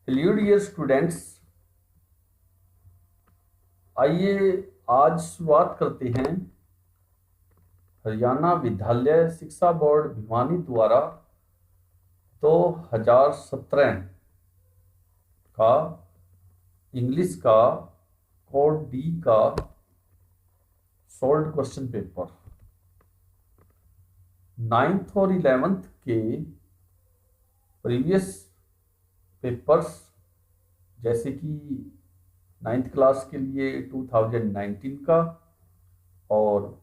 Hello dear students, आइए आज शुरुआत करते हैं हरियाणा विद्यालय शिक्षा बोर्ड भिवानी द्वारा 2017 का इंग्लिश का कोड डी का सॉल्व्ड क्वेश्चन पेपर 9th और 11th के प्रीवियस पेपर्स जैसे कि 9th क्लास के लिए 2019 का और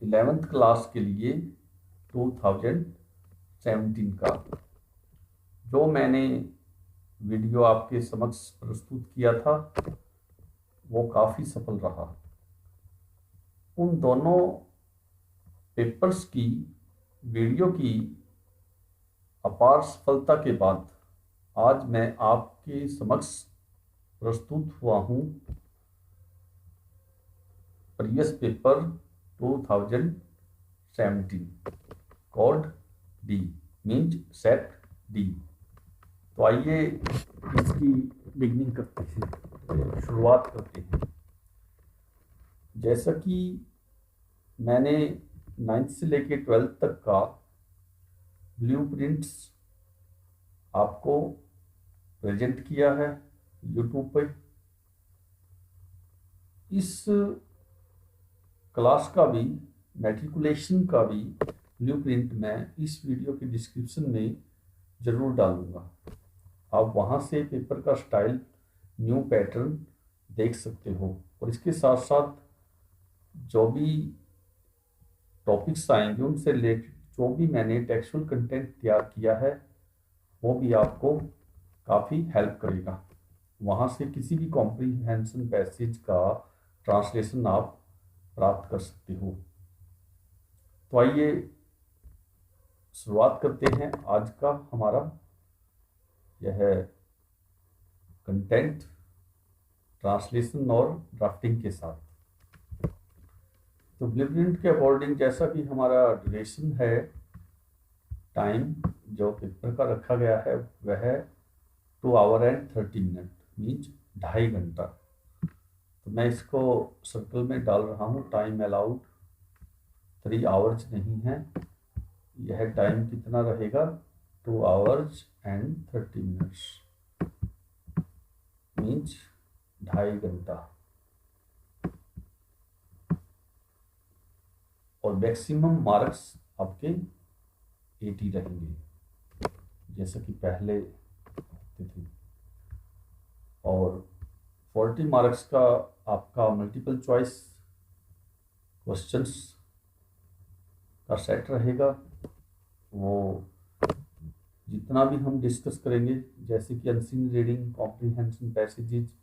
11th क्लास के लिए 2017 का जो मैंने वीडियो आपके समक्ष प्रस्तुत किया था वो काफ़ी सफल रहा। उन दोनों पेपर्स की वीडियो की अपार सफलता के बाद आज मैं आपके समक्ष प्रस्तुत हुआ हूँ previous paper 2017 code D means set D. तो आइए इसकी बिगनिंग करते हैं, शुरुआत करते हैं। जैसा कि मैंने 9th से लेके 12th तक का ब्लूप्रिंट्स आपको प्रेजेंट किया है यूट्यूब पे। इस क्लास का भी मैट्रिकुलेशन का भी ब्लूप्रिंट मैं इस वीडियो के डिस्क्रिप्शन में ज़रूर डालूंगा। आप वहाँ से पेपर का स्टाइल, न्यू पैटर्न देख सकते हो और इसके साथ साथ जो भी टॉपिक्स आएंगे उनसे रिलेटेड जो भी मैंने टेक्सचुअल कंटेंट तैयार किया है वो भी आपको काफ़ी हेल्प करेगा। वहाँ से किसी भी कॉम्प्रीहेंशन पैसेज का ट्रांसलेशन आप प्राप्त कर सकते हो। तो आइए शुरुआत करते हैं आज का हमारा यह कंटेंट ट्रांसलेशन और ड्राफ्टिंग के साथ। तो ब्लूप्रिंट के अकॉर्डिंग जैसा कि हमारा ड्यूरेशन है, टाइम जो पेपर का रखा गया है वह है 2 आवर एंड 30 मिनट मीन्स 2.5 घंटा। तो मैं इसको सर्कल में डाल रहा हूँ। टाइम अलाउड 3 आवर्स नहीं है, यह टाइम कितना रहेगा 2 आवर्स एंड 30 मिनट्स मीन्स 2.5 घंटा। और मैक्सिमम मार्क्स आपके 80 रहेंगे जैसा कि पहले होते थे। और 40 मार्क्स का आपका मल्टीपल चॉइस क्वेश्चंस का सेट रहेगा। वो जितना भी हम डिस्कस करेंगे जैसे कि unseen reading, comprehension passages,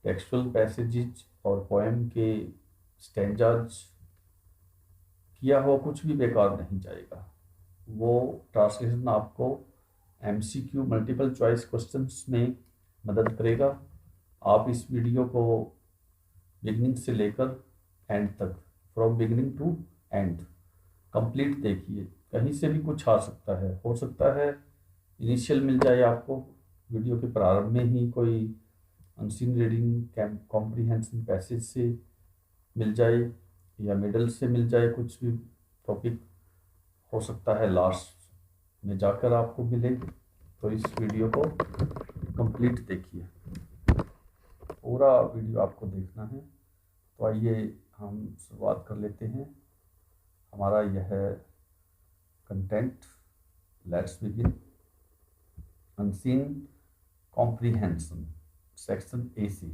textual passages और पोएम के स्टैंजाज, किया हुआ कुछ भी बेकार नहीं जाएगा। वो ट्रांसलेशन आपको एमसीक्यू मल्टीपल चॉइस क्वेश्चंस में मदद करेगा। आप इस वीडियो को बिगनिंग से लेकर एंड तक, from beginning to end complete देखिए। कहीं से भी कुछ आ सकता है, हो सकता है इनिशियल मिल जाए आपको, वीडियो के प्रारंभ में ही कोई अनसीन रीडिंग कॉम्प्रीहेंशन पैसेज से मिल जाए या मिडल से मिल जाए, कुछ भी टॉपिक हो सकता है लास्ट में जाकर आपको मिले। तो इस वीडियो को कंप्लीट देखिए, पूरा वीडियो आपको देखना है। तो आइए हम शुरुआत कर लेते हैं हमारा यह content. Let's begin. Unseen comprehension section AC।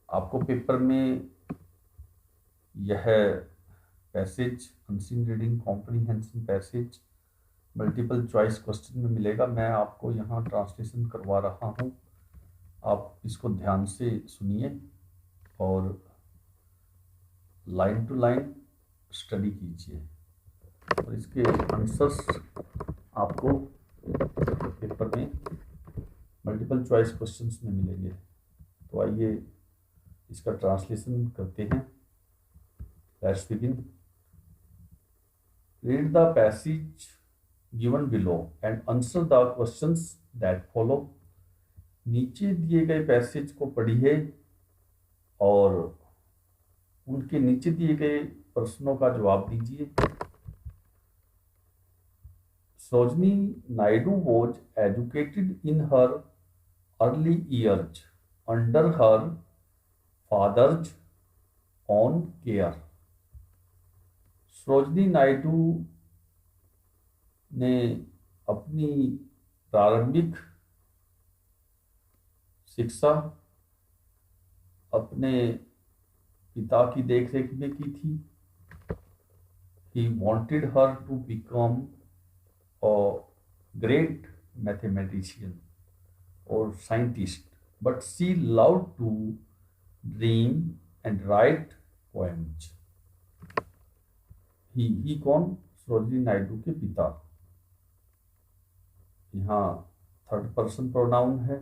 आपको पेपर में यह passage unseen reading comprehension passage multiple choice question में मिलेगा। मैं आपको यहाँ ट्रांसलेशन करवा रहा हूँ, आप इसको ध्यान से सुनिए और लाइन टू लाइन स्टडी कीजिए और इसके आंसर्स आपको पेपर में मल्टीपल चॉइस क्वेश्चंस में मिलेंगे। तो आइए इसका ट्रांसलेशन करते हैं। Let's begin. Read the passage given below and answer the questions that follow. नीचे दिए गए पैसेज को पढ़िए और उनके नीचे दिए गए प्रश्नों का जवाब दीजिए। Sarojini Naidu was educated in her early years under her father's on care. Sarojini Naidu ने अपनी प्रारंभिक शिक्षा अपने पिता की देखरेख में की थी। He wanted her to become a great mathematician or scientist, but she loved to dream and write poems. ही कौन? सरोजिनी नायडू के पिता। यहाँ थर्ड पर्सन प्रोनाउन है।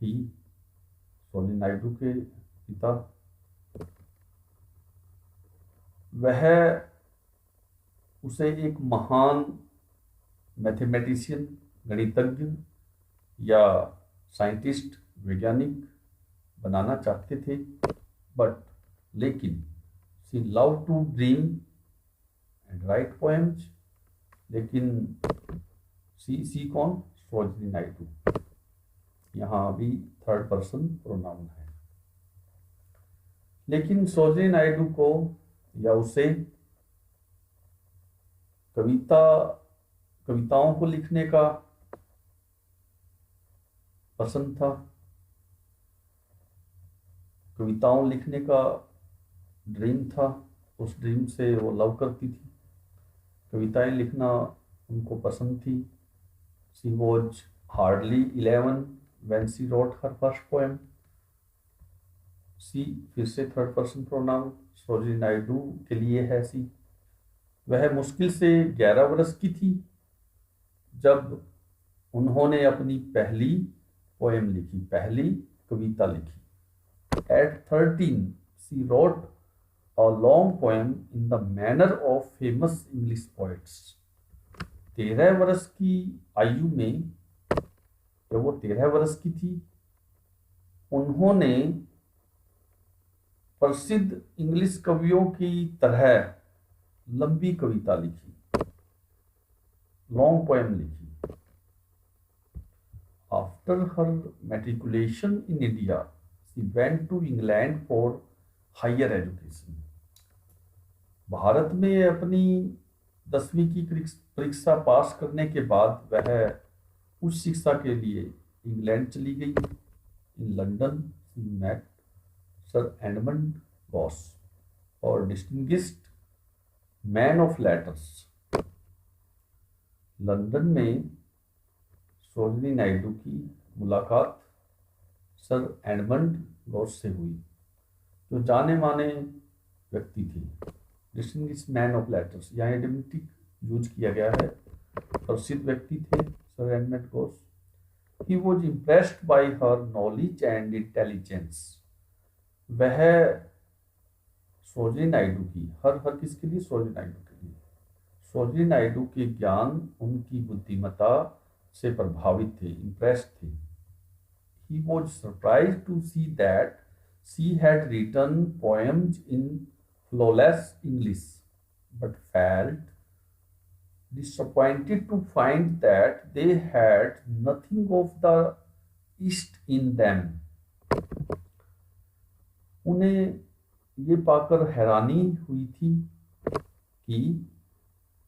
ही सरोजिनी नायडू के पिता। वह उसे एक महान मैथमेटिशियन, गणितज्ञ या साइंटिस्ट, वैज्ञानिक बनाना चाहते थे, लेकिन she love to dream and write poems. लेकिन सी कौन? सरोजिनी नायडू। यहाँ भी थर्ड पर्सन प्रोनाउन है। लेकिन सरोजिनी नायडू को या उसे कविताओं को लिखने का पसंद था। कविताओं लिखने का ड्रीम था। उस ड्रीम से वो लव करती थी। कविताएं लिखना उनको पसंद थी। She was hardly 11 when she wrote her first poem. सी फिर से third person pronoun Sarojini Naidu के लिए है सी। वह मुश्किल से 11 वर्ष की थी जब उन्होंने अपनी पहली पोएम लिखी, पहली कविता लिखी। At 13 she wrote a long poem in the manner of famous English poets. 13 वर्ष की आयु में, जब वो 13 वर्ष की थी, उन्होंने प्रसिद्ध इंग्लिश कवियों की तरह लंबी कविता लिखी, लॉन्ग पोएम लिखी। After her matriculation in India she went to England for higher education. Bharat में अपनी 10वीं की परीक्षा पास करने के बाद वह उच्च शिक्षा के लिए इंग्लैंड चली गई। In London she met sir Edmund Gosse और distinguished man of letters. London में सरोजिनी नायडू की मुलाकात सर एडमंड गॉस से हुई, जो जाने माने व्यक्ति थे। डिस्टिंग्विश्ड मैन ऑफ लेटर्स, यहाँ एडिमेटिक यूज किया गया है। प्रसिद्ध व्यक्ति थे sir Edmund Gauss. He was impressed by her knowledge and intelligence. वह सरोजिनी नायडू की हर किसके लिए? सरोजिनी नायडू के लिए। सरोजिनी नायडू के ज्ञान, उनकी बुद्धिमत्ता से प्रभावित थे, इम्प्रेस्ड थे। He was surprised to see that she had written poems in flawless English, but felt disappointed to find that they had nothing of the East in them. उन्हें ये पाकर हैरानी हुई थी कि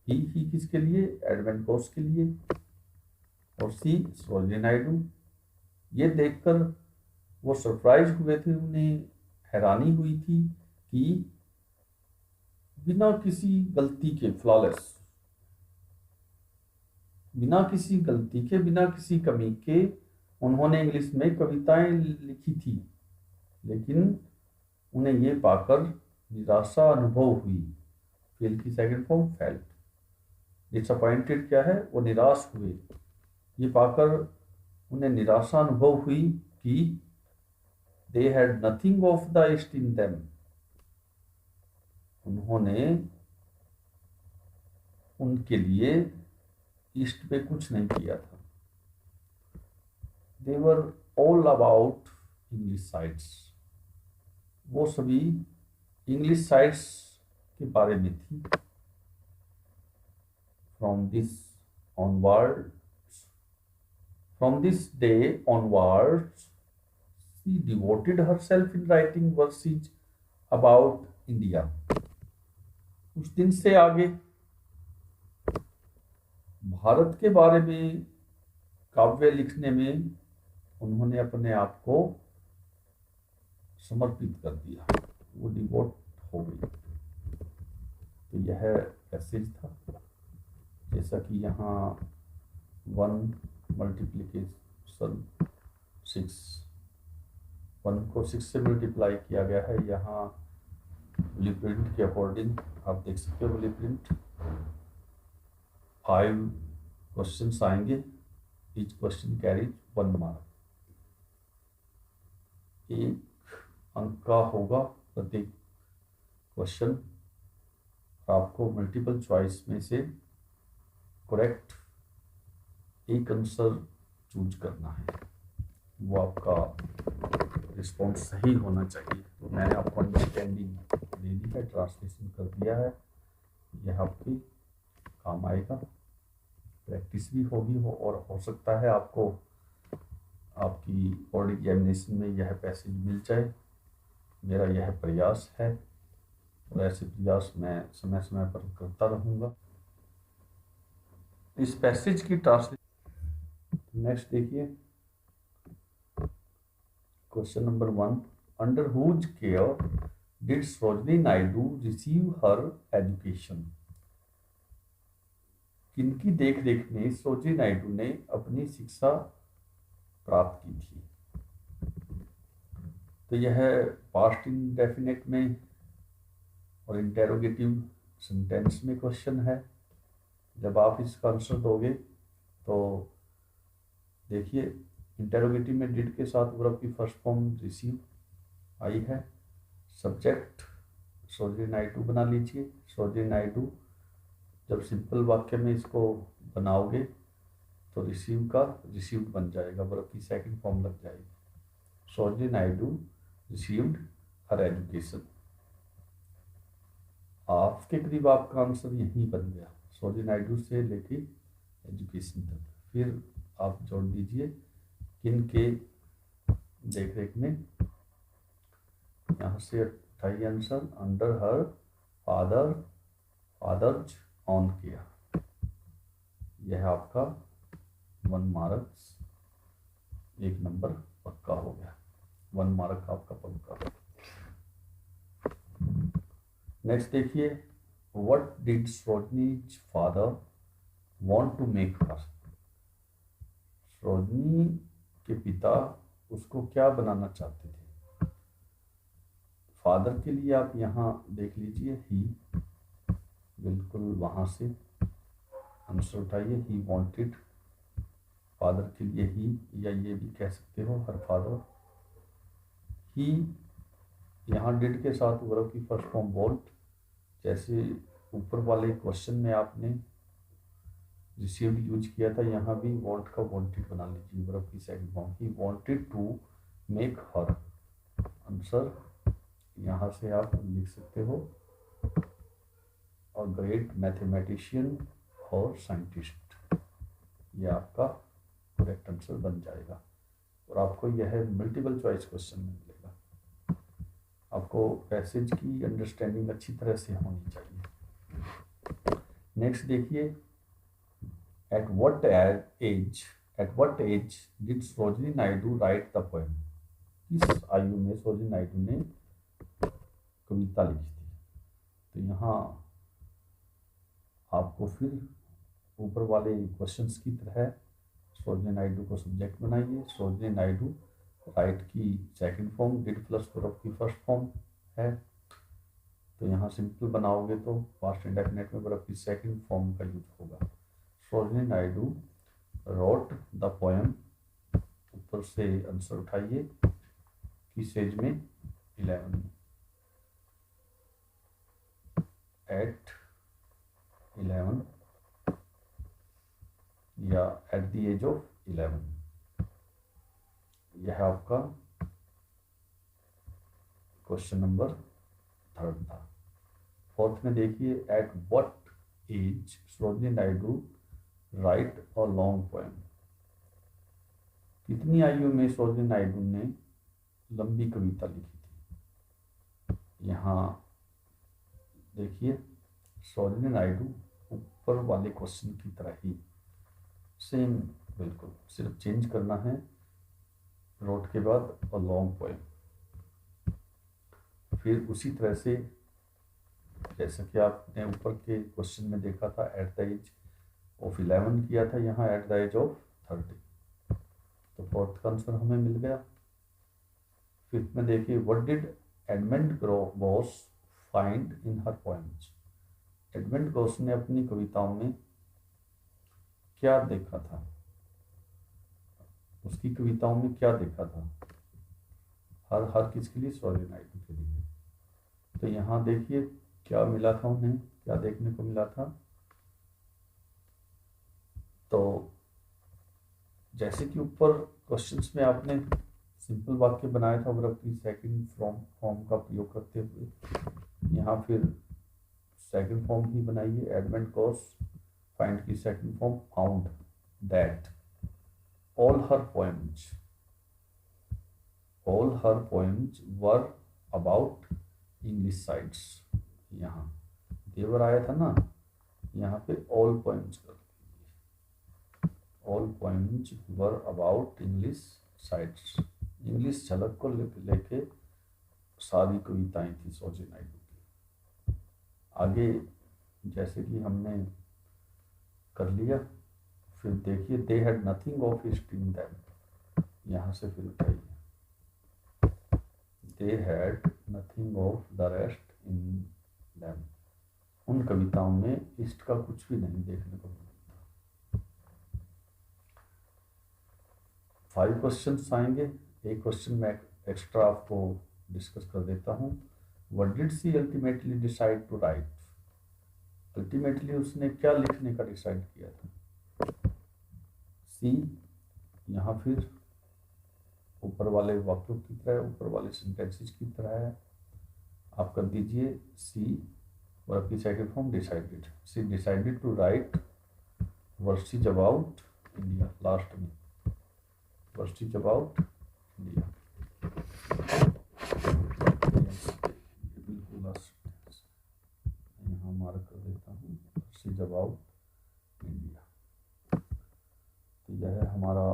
ही किसके लिए? एडमंड गॉस के लिए। और सी सरोजिनी नायडू। ये देखकर वो सरप्राइज हुए थे, उन्हें हैरानी हुई थी कि बिना किसी गलती के, फ्लॉलेस, बिना किसी गलती के, बिना किसी कमी के उन्होंने इंग्लिश में कविताएं लिखी थी। लेकिन उन्हें ये पाकर निराशा अनुभव हुई। फेल की सेकंड फॉर्म फेल्ट। डिसअपॉइंटेड क्या है? वो निराश हुए। ये पाकर उन्हें निराशा अनुभव हुई कि they had nothing of the east in them. उन्होंने उनके लिए ईस्ट पे कुछ नहीं किया था। They were all about English sites, वो सभी इंग्लिश साइट्स के बारे में थी। From this onward, from this day onwards she devoted herself in writing verses about India। उस दिन से आगे भारत के बारे में काव्य लिखने में उन्होंने अपने आप को समर्पित कर दिया, वो डिवोट हो गई। तो यह पैसेज था, जैसा कि यहाँ 1 मल्टीप्लिकेशन 6, 1 को 6 से मल्टीप्लाई किया गया है। यहाँ ब्लूप्रिंट के अकॉर्डिंग आप देख सकते हो, ब्लूप्रिंट 5 क्वेश्चंस आएंगे, ईच क्वेश्चन कैरीज 1 मार्क, 1 अंक का होगा प्रत्येक क्वेश्चन। आपको मल्टीपल चॉइस में से करेक्ट एक आंसर चूज करना है, वो आपका रिस्पॉन्स सही होना चाहिए। तो मैंने आपको अंडरस्टैंडिंग दे दी है, ट्रांसलेशन कर दिया है, यह आपके काम आएगा, प्रैक्टिस भी होगी और हो सकता है आपको आपकी बोर्ड एग्जामिनेशन में यह पैसेज मिल जाए। मेरा यह प्रयास है और ऐसे प्रयास मैं समय समय पर करता रहूँगा। इस पैसेज की ट्रांसलेशन नेक्स्ट देखिए, question number 1, under whose care did Sarojini Naidu receive her education. किनकी देख रेख में सरोजिनी नायडू ने अपनी शिक्षा प्राप्त की थी। तो यह पास्ट इंडेफिनिट में और इंटेरोगेटिव सेंटेंस में क्वेश्चन है। जब आप इसका आंसर दोगे तो देखिए, इंटेरोगेटिव में डिड के साथ वर्ब की फर्स्ट फॉर्म रिसीव आई है, सब्जेक्ट सरोजिनी नायडू बना लीजिए। सरोजिनी नायडू, जब सिंपल वाक्य में इसको बनाओगे तो रिसीव का रिसीव्ड बन जाएगा, वर्ब की सेकंड फॉर्म लग जाएगी। सरोजिनी नायडू रिसीव्ड हर एजुकेशन। आपके करीब आपका आंसर यही बन गया, सरोजिनी नायडू से लेके एजुकेशन तक। फिर आप जोड़ दीजिए किन के देख रेख में, यहाँ से उठाइए answer, under her father, fathers on किया। यह आपका 1 मार्क्स, 1 नंबर पक्का हो गया, 1 मार्क आपका पक्का। नेक्स्ट देखिए, what did Sarojini's father want to make her. Sarojini के पिता उसको क्या बनाना चाहते थे। फादर के लिए आप यहाँ देख लीजिए, ही, बिल्कुल वहाँ से आंसर उठाइए, ही वांटेड। फादर के लिए ही, या ये भी कह सकते हो हर फादर। ही, यहाँ डिड के साथ वर्ब की फर्स्ट फॉर्म वॉन्ट, जैसे ऊपर वाले क्वेश्चन में आपने रिसीव्ड यूज किया था, यहाँ भी वांट का वांटेड बना लीजिए, वर्ब की second form. He wanted to make her. Answer यहाँ से आप लिख सकते हो, और ग्रेट मैथमेटिशियन और साइंटिस्ट, ये आपका करेक्ट आंसर बन जाएगा। और आपको यह मल्टीपल चॉइस क्वेश्चन में मिलेगा। आपको पैसेज की अंडरस्टैंडिंग अच्छी तरह से होनी चाहिए। नेक्स्ट देखिए, at what age did Sarojini Naidu write the poem. किस आयु में सरोजिनी नायडू ने कविता लिखी थी। तो यहाँ आपको फिर ऊपर वाले क्वेश्चंस की तरह सरोजिनी नायडू को सब्जेक्ट बनाइए। सरोजिनी नायडू राइट की second form, did plus verb की फर्स्ट फॉर्म है। तो यहाँ सिंपल बनाओगे तो पास्ट इंडेफिनिट में वर्ब की सेकंड फॉर्म का यूज होगा। Sarojini Naidu wrote the poem, ऊपर से आंसर उठाइए, किस एज में, 11, एट 11 या एट द एज ऑफ 11। यह आपका क्वेश्चन नंबर 3 था। 4th में देखिए, at what age Sarojini Naidu write a long poem. कितनी आयु में सरोजिनी नायडू ने लंबी कविता लिखी थी? यहाँ देखिए, सरोजिनी नायडू ऊपर वाले क्वेश्चन की तरह ही सेम, बिल्कुल सिर्फ चेंज करना है रोट के बाद अ लॉन्ग पोएम। फिर उसी तरह से जैसा कि आपने ऊपर के क्वेश्चन में देखा था एट द एज ऑफ 11 किया था, यहाँ एट द एज ऑफ 30। तो 4th का आंसर हमें मिल गया। 5th में देखिए, what did Edmund Gosse find in her poems. Edmund Gosse ने अपनी कविताओं में क्या देखा था? उसकी कविताओं में क्या देखा था? हर हर किसके लिए? सरोजिनी नायडू के लिए। तो यहाँ देखिए क्या मिला था उन्हें, क्या देखने को मिला था। तो जैसे कि ऊपर क्वेश्चंस में आपने सिंपल वाक्य बनाया था वर्ब की सेकंड फॉर्म का प्रयोग करते हुए, यहाँ फिर सेकंड फॉर्म ही बनाइए। एडमंड गॉस फाइंड की second form found that all her poems were about English sites। यहाँ देवर आया था ना, यहाँ पे all poems कर दीजिए। all poems were about English sites। English झलक को लेके सारी कविताएं थी सरोजिनी नायडू की। आगे जैसे कि हमने कर लिया, फिर देखिए, दे had nothing of history in them. यहाँ से फिर उठाइए, दे had nothing of the rest in them. उन कविताओं में ईस्ट का कुछ भी नहीं देखने को मिलता। 5 क्वेश्चन आएंगे। एक क्वेश्चन में एक्स्ट्रा आपको डिस्कस कर देता हूँ। What did she ultimately decide to write. Ultimately उसने क्या लिखने का डिसाइड किया था? सी, यहाँ फिर ऊपर वाले वाक्यों की तरह, ऊपर वाले सेंटेंसेस की तरह है। आप कर दीजिए सी वर्ब की second form decided. She decided to write verses about India. Last में वर्सेस अबाउट इंडिया, बिल्कुल लास्ट, यहाँ मार्क कर देता हूँ वर्सेस अबाउट इंडिया। तो यह है हमारा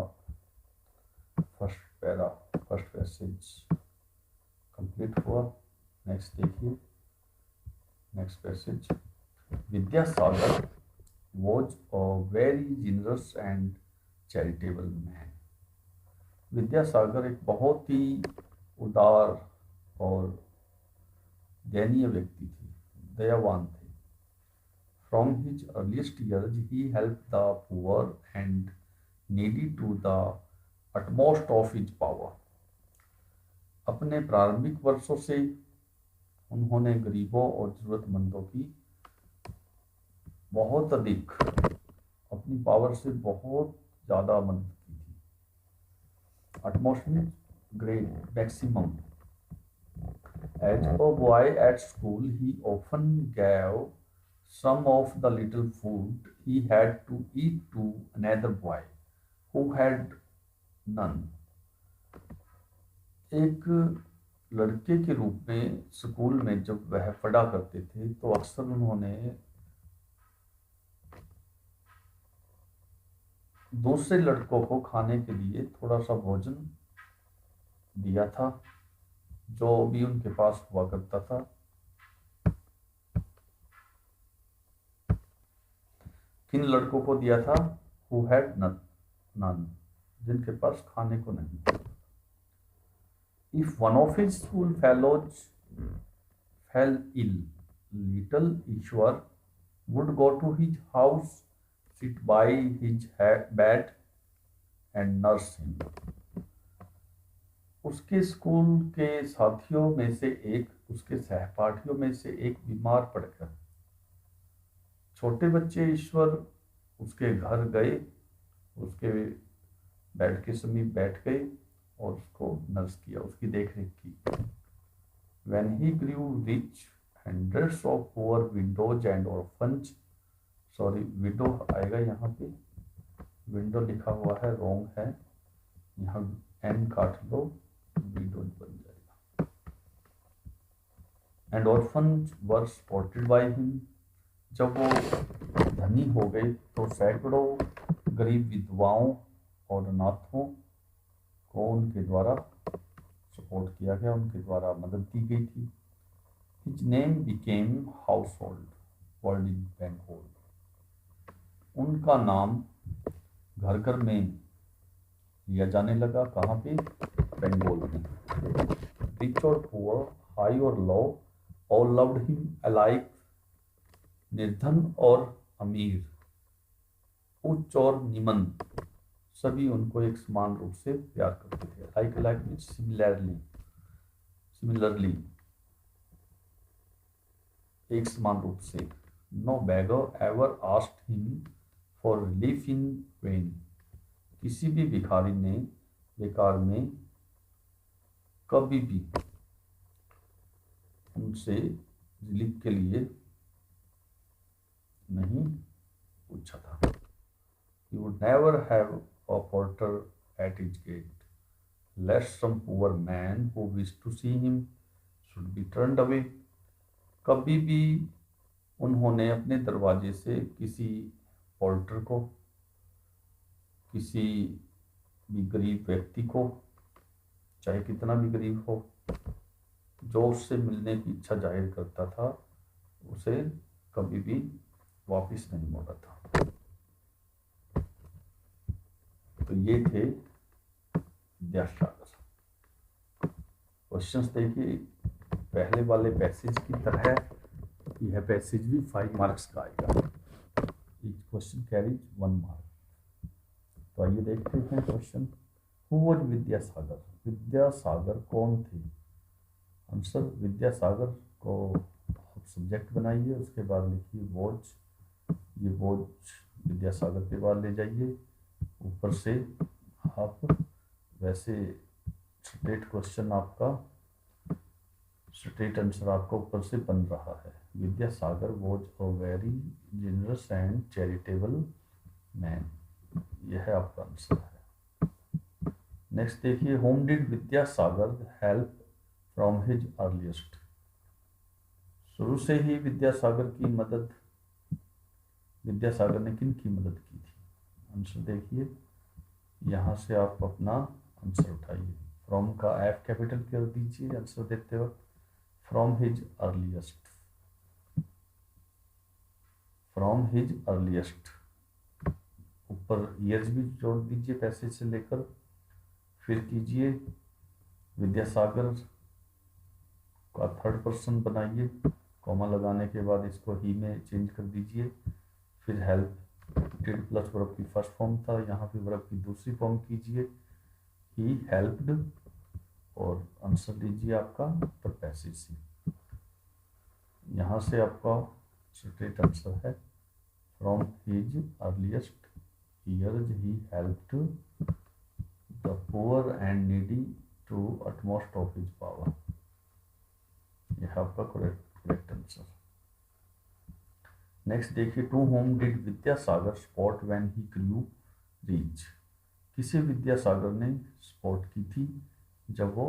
फर्स्ट पैसेज कंप्लीट हुआ। नेक्स्ट देखिए, next passage. Vidyasagar was a very generous and charitable man. Vidyasagar एक बहुत ही उदार और दयनीय व्यक्ति थे, दयावान थे। From his earliest years he help the poor and needy to the utmost of his power। अपने प्रारंभिक वर्षों से उन्होंने गरीबों और जरूरतमंदों की बहुत अधिक, अपनी पावर से बहुत ज़्यादा मदद की थी। utmost means great, maximum. As a boy at school, he often gave some of the little food he had to eat to another boy who had none। एक लड़के के रूप में स्कूल में जब वह पढ़ा करते थे तो अक्सर उन्होंने दूसरे लड़कों को खाने के लिए थोड़ा सा भोजन दिया था जो भी उनके पास हुआ करता था। किन लड़कों को दिया था? हु हैड नन, जिनके पास खाने को नहीं था। If one of his school fellows fell ill, little Ishwar would go to his house, sit by his bed and nurse him। उसके स्कूल के साथियों में से एक, उसके सहपाठियों में से एक बीमार पड़कर छोटे बच्चे ईश्वर उसके घर गए उसके बेड के समीप बैठ गए और उसको नर्स किया, उसकी देख रेख की। When he grew rich, hundreds of poor widows and orphans, sorry window आएगा यहाँ पे, विंडो लिखा हुआ है, रॉन्ग है, यहाँ एन काट लो, विडो बन जाएगा। And orphans were supported by him, जब वो धनी हो गए तो सैकड़ों गरीब विधवाओं और अनाथों को उनके द्वारा सपोर्ट किया गया, उनके द्वारा मदद दी गई थी। His name became household word in Bengal, उनका नाम घर घर में लिया जाने लगा। कहाँ पे? बंगाल में। रिच और पुअर, हाई और लो, all loved him alike, निर्धन और अमीर, उच्च और निमन, सभी उनको एक समान रूप से प्यार करते थे। लाइक लाइक मीन्स सिमिलरली, एक समान रूप से। No beggar ever asked him for relief in vain, किसी भी भिखारी ने बेकार में कभी भी उनसे रिलीफ के लिए नहीं पूछा था। He would never have a porter at his gate, lest some poor man who wished to see him should be turned away. कभी भी उन्होंने अपने दरवाजे से किसी पोर्टर को, किसी भी गरीब व्यक्ति को, चाहे कितना भी गरीब हो, जो उससे मिलने की इच्छा जाहिर करता था, उसे कभी भी वापस नहीं मोड़ा था। तो ये थे विद्यासागर। क्वेश्चंस देखिए, पहले वाले पैसेज की तरह यह पैसेज भी 5 मार्क्स का आएगा। Each question carries 1 mark. तो आइए देखते हैं question. Who was Vidyasagar? Vidyasagar कौन थे? आंसर, विद्यासागर को आप सब्जेक्ट बनाइए, उसके बाद लिखिए वॉज, ये वॉज विद्यासागर के बाद ले जाइए, ऊपर से आप वैसे स्ट्रेट क्वेश्चन आपका, स्ट्रेट आंसर आपका ऊपर से बन रहा है। Vidyasagar was a very generous and charitable man, यह आपका आंसर है। नेक्स्ट देखिए, home did Vidyasagar help from his earliest? शुरू से ही विद्यासागर ने किन की मदद की थी? आंसर देखिए, यहाँ से आप अपना आंसर उठाइए। फ्रॉम का एफ कैपिटल कर दीजिए आंसर देते वक्त। फ्रॉम हिज अर्लीस्ट, ऊपर ईयर्स भी जोड़ दीजिए पैसेज से लेकर। फिर कीजिए विद्यासागर का थर्ड पर्सन बनाइए, कॉमा लगाने के बाद इसको ही में चेंज कर दीजिए। फिर हेल्प, डिड प्लस वर्ब की फर्स्ट फॉर्म था, यहाँ पे वर्ब की दूसरी फॉर्म कीजिए, ही हेल्प्ड, और आंसर दीजिए आपका द पैसेज से। यहाँ से आपका स्ट्रेट आंसर है from his earliest years he helped the poor and needy to utmost of his power, यह आपका करेक्ट आंसर। नेक्स्ट देखिए, to whom did Vidyasagar spot when he grew rich? किसे विद्यासागर ने स्पॉट की थी जब वो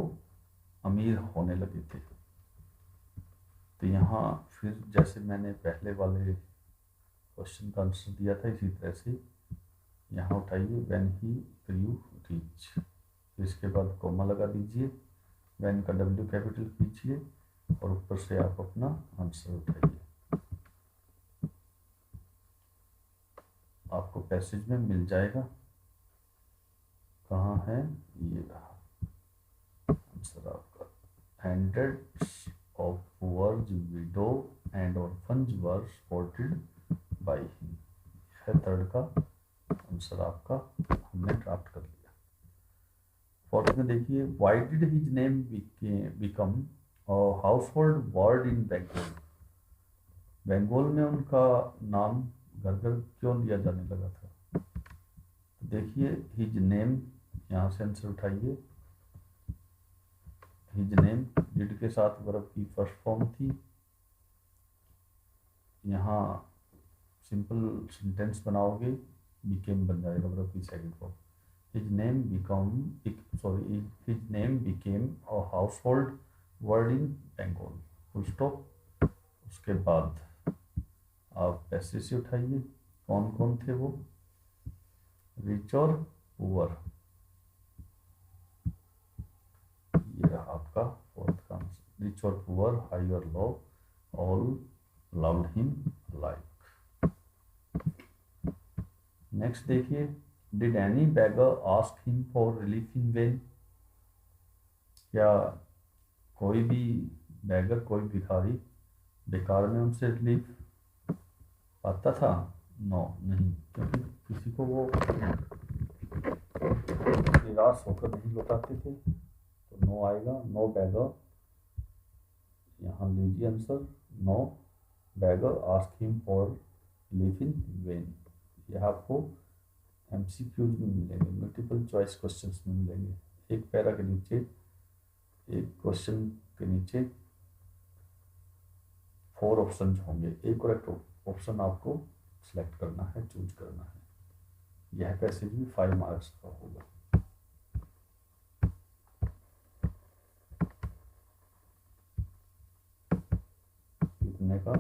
अमीर होने लगे थे? तो यहाँ फिर जैसे मैंने पहले वाले क्वेश्चन का आंसर दिया था, इसी तरह से यहाँ उठाइए व्हेन ही ग्रू रिच, इसके बाद कॉमा लगा दीजिए, व्हेन का डब्ल्यू कैपिटल कीजिए और ऊपर से आप अपना आंसर उठाइए। आपको पैसेज में मिल जाएगा, कहाँ है, ये रहा आंसर आपका। Hundreds of poor widow and orphans were supported by him, है थर्ड का आंसर आपका, हमने ड्राफ्ट कर लिया। फोर्थ में देखिए, why did his name become household word in Bengal? Bengal में उनका नाम घर घर क्यों लिया जाने लगा था? तो देखिए हिज नेम, यहाँ से आंसर उठाइए। हिज नेम डिड के साथ वर्ब की फर्स्ट फॉर्म थी। यहाँ सिंपल सेंटेंस बनाओगे, बिकेम बन जाएगा वर्ब की second form. His name his name became a household word in Bengal, full stop. उसके बाद आप पैसे से उठाइए, कौन कौन थे वो, रिच और पुअर। ये रहा आपका फोर्थ का आंसर। रिच और पुअर, हाई और low, all loved him like. Next देखिए, did any beggar ask him for relief in vain. क्या कोई भी बेगर, कोई भिखारी बेकार में उनसे रिलीफ पाता था? नो, नहीं, क्योंकि किसी को वो निराश होकर नहीं लौटाते थे, तो नो आएगा। नो बेगर, यहाँ लीजिए answer, no beggar ask him for relief in vain. यह आपको एमसीक्यूज में मिलेंगे, मल्टीपल चॉइस क्वेश्चंस में मिलेंगे। एक पैरा के नीचे, एक क्वेश्चन के नीचे 4 ऑप्शन होंगे, एक करेक्ट ऑप्शन आपको सिलेक्ट करना है, चूज करना है। यह पैसेज भी 5 मार्क्स का होगा। कितने का?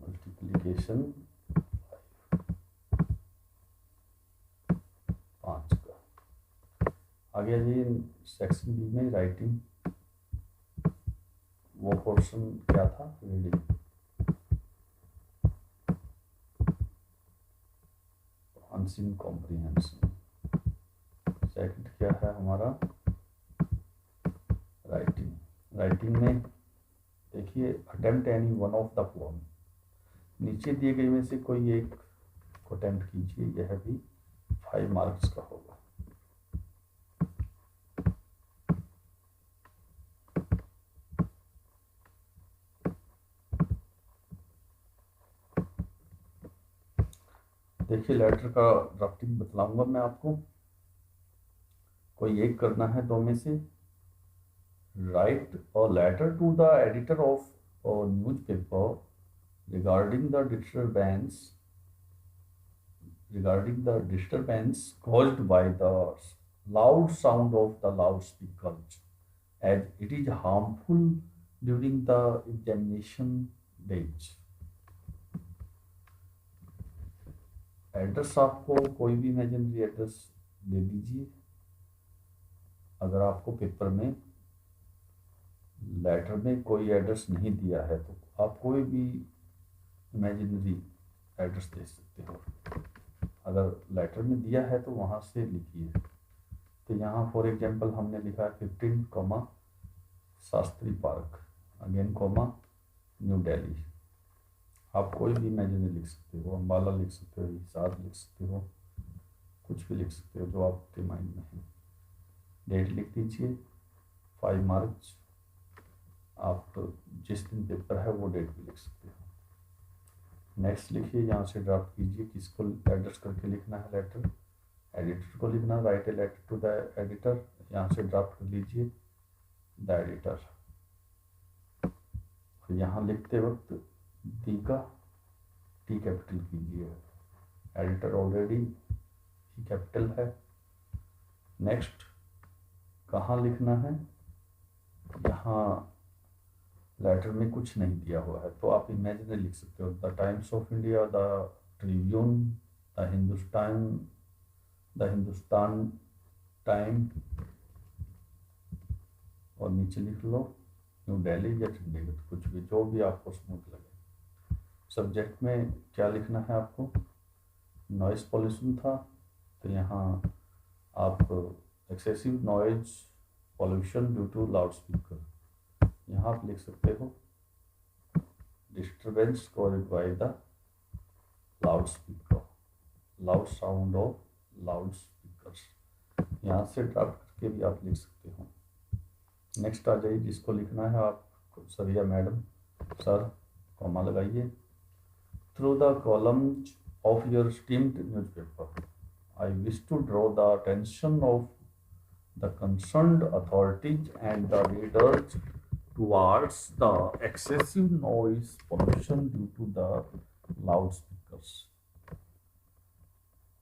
मल्टीप्लीकेशन 5 का। आगे जी सेक्शन बी में राइटिंग, वो पोर्शन क्या था? रीडिंग। Unseen comprehension. सेकंड क्या है हमारा? राइटिंग। राइटिंग में देखिए, attempt any one of the poem. नीचे दिए गए में से कोई एक को अटेम्प्ट कीजिए, यह भी 5 मार्क्स का होगा। देखिए लेटर का ड्राफ्टिंग बतलाऊंगा मैं आपको, कोई एक करना है दो में से। Write a letter to the editor of a newspaper regarding the disturbance caused by the loud sound of the loudspeakers, as it is harmful during the examination days। Address आपको कोई भी इमेजिनरी एड्रेस दे दीजिए। अगर आपको paper में letter में कोई address नहीं दिया है तो आप कोई भी इमेजिनरी एड्रेस दे सकते हो। अगर लेटर में दिया है तो वहाँ से लिखिए। तो यहाँ फॉर एग्जांपल हमने लिखा है 15, Shastri park, again comma, new Delhi. आप कोई भी इमेजिनरी लिख सकते हो, अम्बाला लिख सकते हो, हिसार लिख सकते हो, कुछ भी लिख सकते हो जो आपके माइंड में है। डेट लिख दीजिए, 5 मार्क्स। आप जिस दिन पेपर है वो डेट भी लिख सकते हो। नेक्स्ट लिखिए, यहाँ से ड्राफ्ट कीजिए, किसको एड्रेस करके लिखना है लेटर, एडिटर को लिखना। Write a letter to the editor, यहाँ से ड्राफ्ट कर लीजिए द एडिटर। यहाँ लिखते वक्त दी का टी कैपिटल कीजिए, एडिटर ऑलरेडी ई कैपिटल है। नेक्स्ट कहाँ लिखना है? यहाँ लेटर में कुछ नहीं दिया हुआ है तो आप इमेजिनरी लिख सकते हो। The times of India, the Tribune, the Hindustan time, और नीचे लिख लो न्यू दिल्ली या चंडीगढ़, कुछ भी, जो भी आपको स्मूथ लगे। सब्जेक्ट में क्या लिखना है आपको? नॉइस पॉल्यूशन था तो यहाँ आप excessive noise pollution due to loudspeaker, यहाँ आप लिख सकते हो disturbance caused by the loudspeaker, loud sound of loudspeakers. यहाँ से ड्राफ्ट करके भी आप लिख सकते हो। नेक्स्ट आ जाइए, जिसको लिखना है आप, सर या मैडम, सर, कॉमा लगाइए। Through the columns of your esteemed newspaper. I wish to draw the attention of the concerned authorities and the readers towards the excessive noise pollution due to the loudspeakers.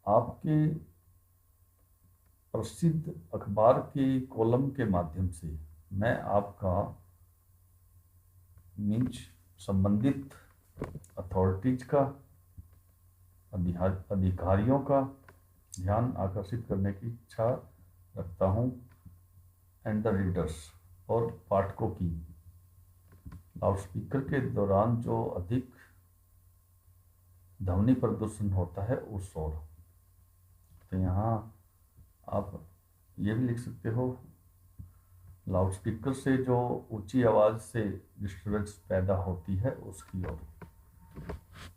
आपके प्रसिद्ध अखबार के column के माध्यम से मैं आपका मीन्स संबंधित अथॉरिटीज का अधिकारियों का ध्यान आकर्षित करने की इच्छा रखता हूँ एंड द रीडर्स और पाठकों की लाउडस्पीकर के दौरान जो अधिक ध्वनि प्रदूषण होता है उस शोर। तो यहाँ आप ये भी लिख सकते हो लाउडस्पीकर से जो ऊंची आवाज़ से डिस्टर्बेंस पैदा होती है उसकी ओर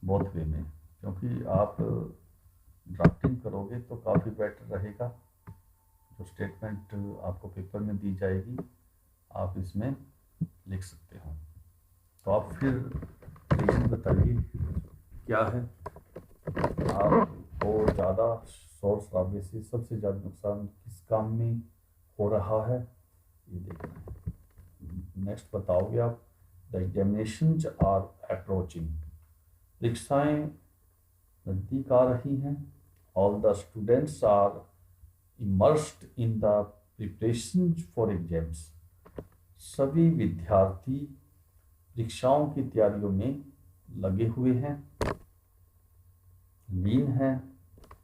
बोथ वे में, क्योंकि आप ड्राफ्टिंग करोगे तो काफ़ी बेटर रहेगा। जो स्टेटमेंट आपको पेपर में दी जाएगी आप इसमें लिख सकते हो। तो आप फिर रीज़न बताइए क्या है। आपको ज़्यादा शोर शराबे से सबसे ज़्यादा नुकसान किस काम में हो रहा है ये देखना है। नेक्स्ट बताओगे आप द एग्जामिनेशंस आर अप्रोचिंग। परीक्षाएं नज़दीक आ रही हैं। All the students are immersed in the preparation for exams. सभी विद्यार्थी परीक्षाओं की तैयारियों में लगे हुए हैं, लीन हैं।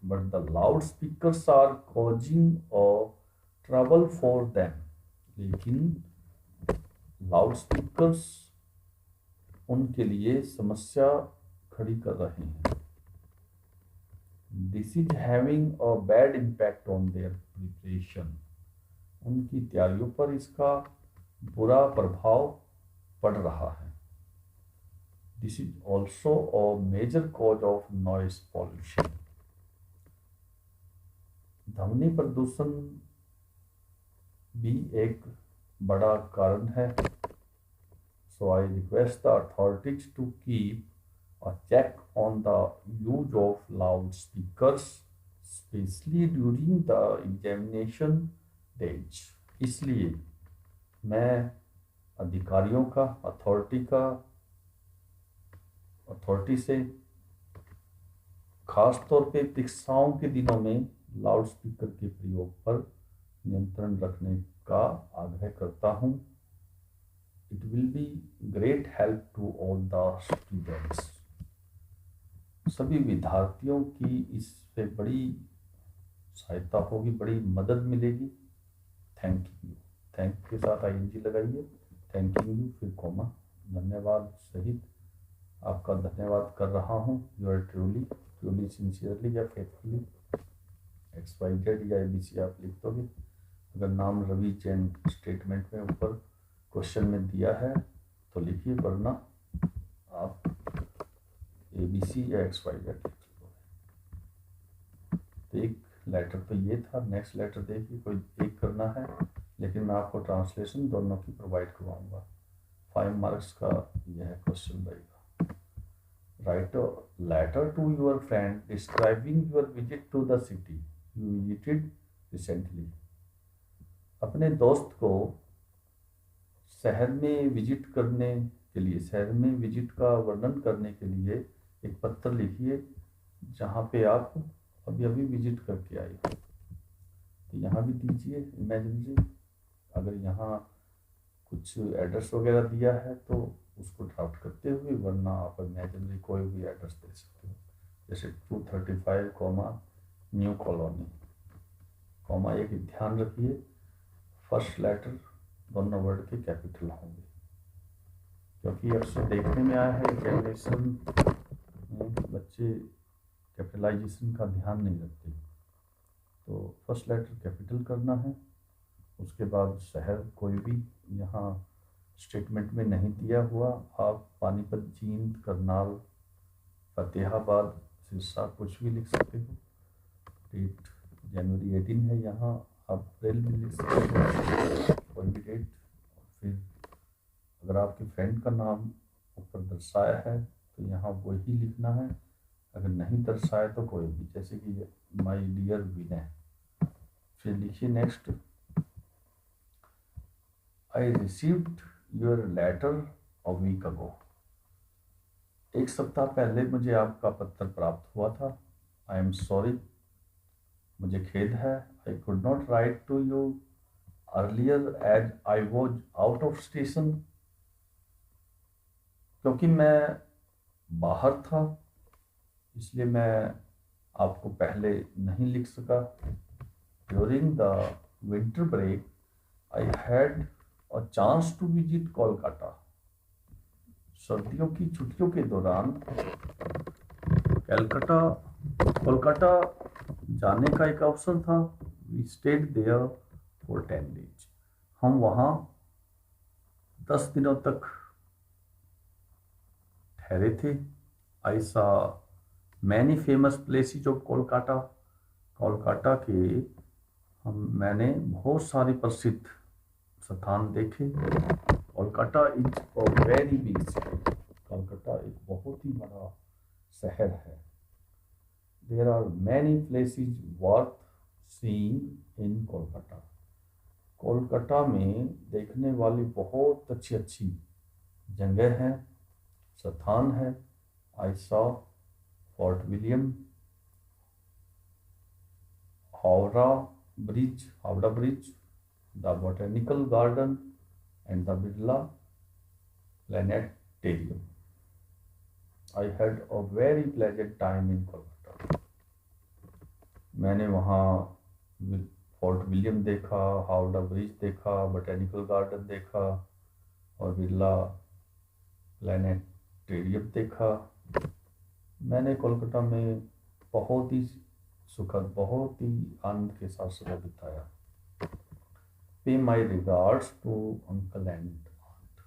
But the loud speakers are causing trouble for them. लेकिन लाउड स्पीकर्स उनके लिए समस्या खड़ी कर रहे हैं। This is having a bad impact on their preparation. उनकी तैयारियों पर इसका बुरा प्रभाव पड़ रहा है। This is also a major cause of noise pollution. ध्वनि प्रदूषण भी एक बड़ा कारण है। So I request the authorities to keep a check on the use of loud speakers specially during the examination days. इसलिए मैं अधिकारियों का अथॉरिटी से खास तौर पे परीक्षाओं के दिनों में लाउड स्पीकर के प्रयोग पर नियंत्रण रखने का आग्रह करता हूँ। It will be great help to all the students. सभी विद्यार्थियों की इससे बड़ी सहायता होगी, बड़ी मदद मिलेगी। Thank you. थैंक के साथ आईएनजी लगाइए। थैंकिंग यू फिर कॉमा धन्यवाद सहित आपका धन्यवाद कर रहा हूँ। यूर ट्रूली सिंसियरली या फेथफुली XYZ या ABC आप लिख दोगे। अगर नाम रवि जैन स्टेटमेंट में ऊपर क्वेश्चन में दिया है तो लिखिए, वरना आप ABC या XYZ लिख दोगे। तो एक लेटर तो ये था। नेक्स्ट लेटर देखिए, कोई एक करना है लेकिन मैं आपको ट्रांसलेशन दोनों की प्रोवाइड करवाऊंगा। 5 मार्क्स का यह क्वेश्चन रहेगा। Write a letter to your friend describing your visit to the city you visited recently. अपने दोस्त को शहर में विजिट का वर्णन करने के लिए एक पत्र लिखिए जहाँ पे आप अभी अभी विजिट करके आए हो। तो यहाँ भी दीजिए इमेजिनरी। अगर यहाँ कुछ एड्रेस वगैरह दिया है तो उसको ड्राफ्ट करते हुए, वरना आप इमेजिनरी कोई भी एड्रेस दे सकते हो। जैसे 235 न्यू कॉलोनी कॉमा। एक ध्यान रखिए फर्स्ट लेटर दोनों वर्ड के कैपिटल होंगे, क्योंकि अक्सर देखने में आया है एग्जामिनेशन में बच्चे कैपिटलाइजेशन का ध्यान नहीं रखते। तो फर्स्ट लेटर कैपिटल करना है। उसके बाद शहर कोई भी यहाँ स्टेटमेंट में नहीं दिया हुआ, आप पानीपत, जींद, करनाल, फतेहाबाद, सिरसा कुछ भी लिख सकते हो। डेट जनवरी 18 है, यहाँ आप अप्रैल में लिख सकते हो कोई भी डेट। फिर अगर आपके फ्रेंड का नाम ऊपर दर्शाया है तो यहाँ वही लिखना है। अगर नहीं दर्शाए तो कोई भी, जैसे कि माय डियर विनय। फिर लिखिए next, I received your letter a week ago. एक सप्ताह पहले मुझे आपका पत्र प्राप्त हुआ था। आई एम सॉरी, मुझे खेद है। I could not write to you earlier as I was out of station, क्योंकि मैं बाहर था इसलिए मैं आपको पहले नहीं लिख सका। During the winter break I had a chance to visit Kolkata. सर्दियों की छुट्टियों के दौरान कलकत्ता कोलकाता जाने का एक अवसर था। We stayed there for 10 days। हम वहाँ 10 दिनों तक ठहरे थे। I saw many famous places of Kolkata. Kolkata के मैंने बहुत सारे प्रसिद्ध स्थान देखे। Kolkata is a very big city. Kolkata एक बहुत ही बड़ा शहर है। There are many places worth seeing in Kolkata. Kolkata में देखने वाली बहुत अच्छी अच्छी जगह हैं, स्थान है। I saw fort William, Howrah bridge, the botanical garden and the Birla planetarium. I had a very pleasant time in Kolkata. मैंने वहाँ फोर्ट विलियम देखा, हावड़ा ब्रिज देखा, बॉटेनिकल गार्डन देखा और बिरला प्लानिटेरियम देखा। मैंने कोलकाता में बहुत ही सुखद, बहुत ही आनंद के साथ समय बिताया। Pay my regards to uncle and aunt.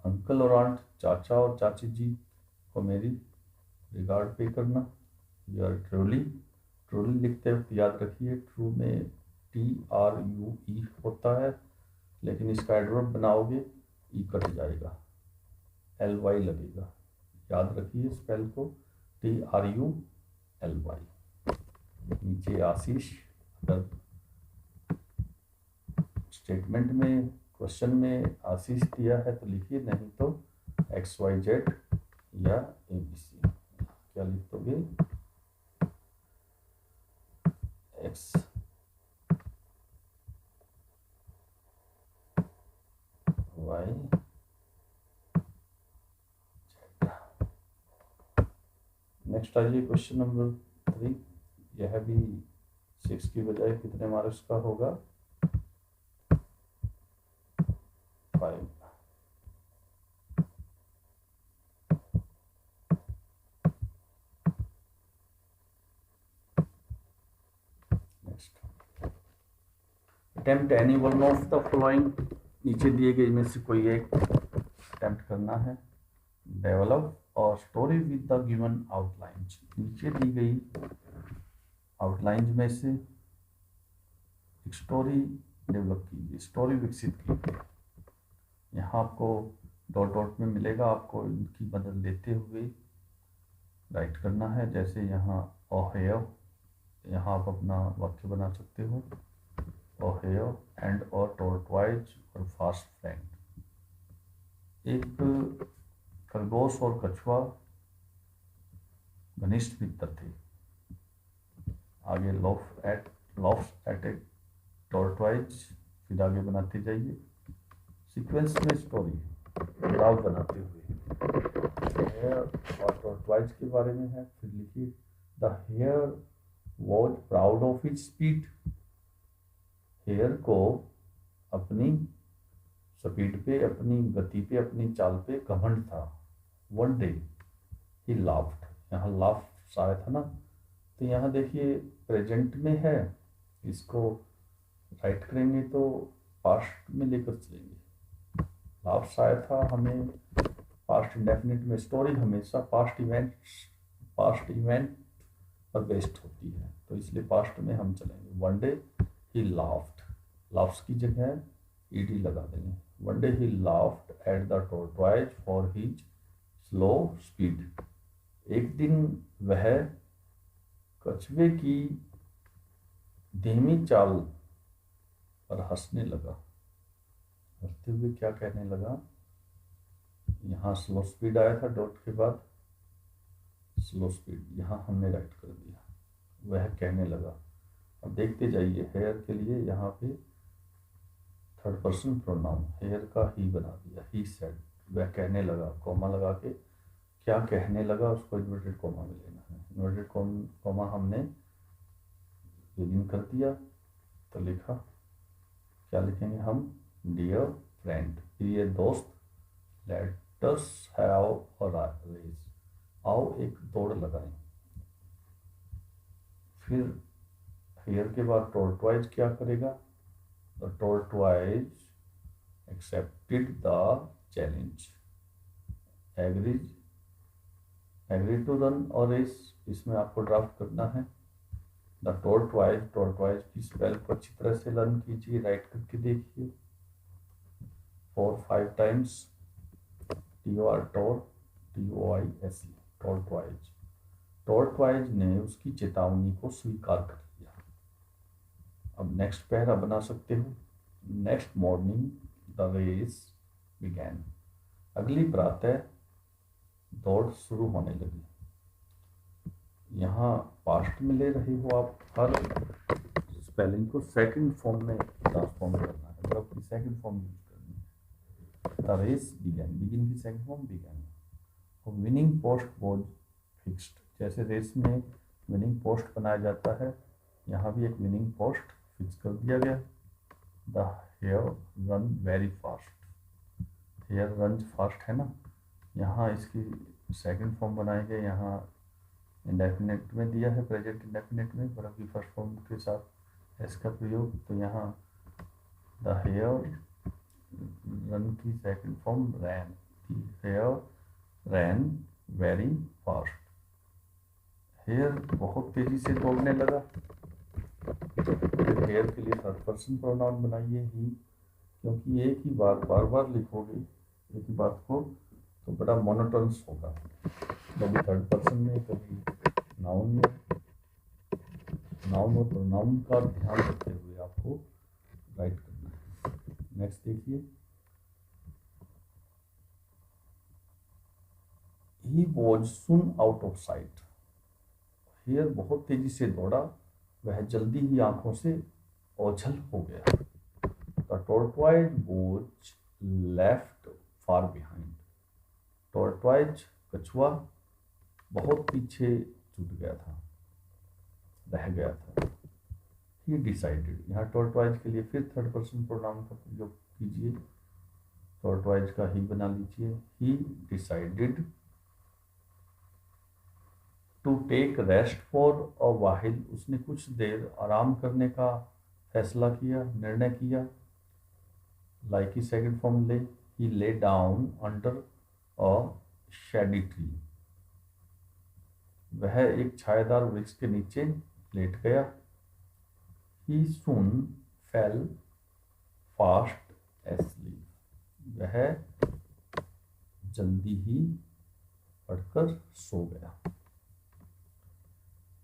Uncle और आंट, चाचा और चाची जी को मेरी रिगार्ड पे करना। यू आर ट्रूली, ट्रूली लिखते वक्त याद रखिए ट्रू में TRUE होता है, लेकिन इसका एडवर्ब बनाओगे ई कट जाएगा, LY लगेगा। याद रखिए स्पेल को, TRULY। नीचे आशीष, अगर स्टेटमेंट में क्वेश्चन में आशीष दिया है तो लिखिए, नहीं तो XYZ या ABC। क्या लिख दोगे? X Y Z। नेक्स्ट आइए क्वेश्चन नंबर 3। यह भी 6 की बजाय कितने मार्क्स का होगा? 5। Next, attempt any one of the following. नीचे दिए गए में से कोई एक अटेम्प्ट करना है। डेवलप और story with the given outlines. नीचे दी गई आउटलाइंस में से एक स्टोरी डेवलप कीजिए, स्टोरी विकसित कीजिए। यहाँ आपको डॉट डॉट में मिलेगा, आपको इनकी मदद लेते हुए राइट करना है। जैसे यहाँ ओहेयो, यहाँ आप अपना वाक्य बना सकते हो। ओहेयो एंड और टॉर्टवाइज और फास्ट फ्रेंड। एक खरगोश और कछुआ घनिष्ठ मित्र थे। आगे लॉफ्ट एट ए टॉर्टवाइज, फिर आगे बनाते जाइए सीक्वेंस में स्टोरी, जुड़ाव बनाते हुए। हेयर और टॉर्टवाइज के बारे में है। फिर लिखिए the hare was proud of his speed. Hare को अपनी स्पीड पे, अपनी गति पे, अपनी चाल पे घमंड था। वन डे ही लाफ्ड, यहाँ लाफ्ट आया था ना, तो यहाँ देखिए प्रेजेंट में है, इसको राइट करेंगे तो पास्ट में लेकर चलेंगे। लाफ्ट आया था, हमें पास्ट इंडेफिनिट में स्टोरी हमेशा पास्ट इवेंट पर बेस्ड होती है, तो इसलिए पास्ट में हम चलेंगे। One day he laughed, laughs की जगह ED लगा देंगे। One day he laughed at the tortoise for his slow speed. एक दिन वह कछुए की धीमी चाल पर हंसने लगा। हंसते हुए क्या कहने लगा, यहाँ स्लो स्पीड आया था डॉट के बाद, स्लो स्पीड यहाँ हमने राइट कर दिया। वह कहने लगा, अब देखते जाइए, हेयर के लिए यहाँ पे थर्ड पर्सन प्रोनाउन हेयर का ही बना दिया, ही सेड। वह कहने लगा, कॉमा लगा के क्या कहने लगा उसको इन्वर्टेड कॉमा में लेना है। इन्वर्टेड कॉमा हमने बिगिन कर दिया तो लिखा, क्या लिखेंगे हम, डियर फ्रेंड, प्रिय दोस्त, let us have a race, आओ एक दौड़ लगाएं। फिर हेयर के बाद टॉर्टवाइज क्या करेगा, the tortoise accepted the challenge, agree to run और रेस, इसमें आपको ड्राफ्ट करना है। द टॉर्टवाइज की स्पेल को अच्छी तरह से लर्न कीजिए, राइट करके देखिए 4-5 टाइम्स, TORTOISE, टॉर्टवाइज। टॉर्टवाइज ने उसकी चेतावनी को स्वीकार कर लिया। अब नेक्स्ट पैरा बना सकते हो। Next morning the race began, अगली प्रातः दौड़ शुरू होने लगी। यहाँ पास्ट में ले रहे हो आप, हर स्पेलिंग को सेकंड फॉर्म में ट्रांसफॉर्म करना है, मतलब की सेकंड फॉर्म यूज करनी है। द रेस बिगैन, बिगिन की second form began. Winning post was fixed, जैसे रेस में विनिंग पोस्ट बनाया जाता है, यहाँ भी एक विनिंग पोस्ट फिक्स कर दिया गया। The hare run very fast, hare run fast है ना, यहाँ इसकी सेकंड फॉर्म बनाएंगे, यहाँ इंडेफिनेट में दिया है, प्रेजेंट इंडेफिनेट में, वर्ब की फर्स्ट फॉर्म के साथ एस का प्रयोग, तो यहाँ द हेयर रन की second form ran, the hare ran very fast, hare बहुत तेजी से दौड़ने लगा। हेयर के लिए थर्ड पर्सन प्रोनाउन बनाइए ही, क्योंकि एक ही बात बार बार लिखोगे एक ही बात को तो बड़ा मोनोटोनस होगा, कभी थर्ड पर्सन में कभी नाउन में। नाउन और प्रोनाउन का ध्यान रखते हुए आपको राइट करना है। नेक्स्ट देखिए, he was soon out of sight, hare बहुत तेजी से दौड़ा, वह जल्दी ही आंखों से ओझल हो गया। The tortoise was left far behind, tortoise कछुआ बहुत पीछे छूट गया था, रह गया था। ही डिसाइडेड, यहाँ टॉर्टवाइज के लिए फिर थर्ड पर्सन प्रोनाउन का प्रयोग कीजिए, टॉर्टवाइज का ही बना लीजिए। He decided to take rest for a while, उसने कुछ देर आराम करने का फैसला किया, निर्णय किया। लाइक की सेकंड फॉर्म ले, he lay down under a shady tree, वह एक छायादार वृक्ष के नीचे लेट गया। He soon fell fast asleep, वह जल्दी ही पड़कर सो गया।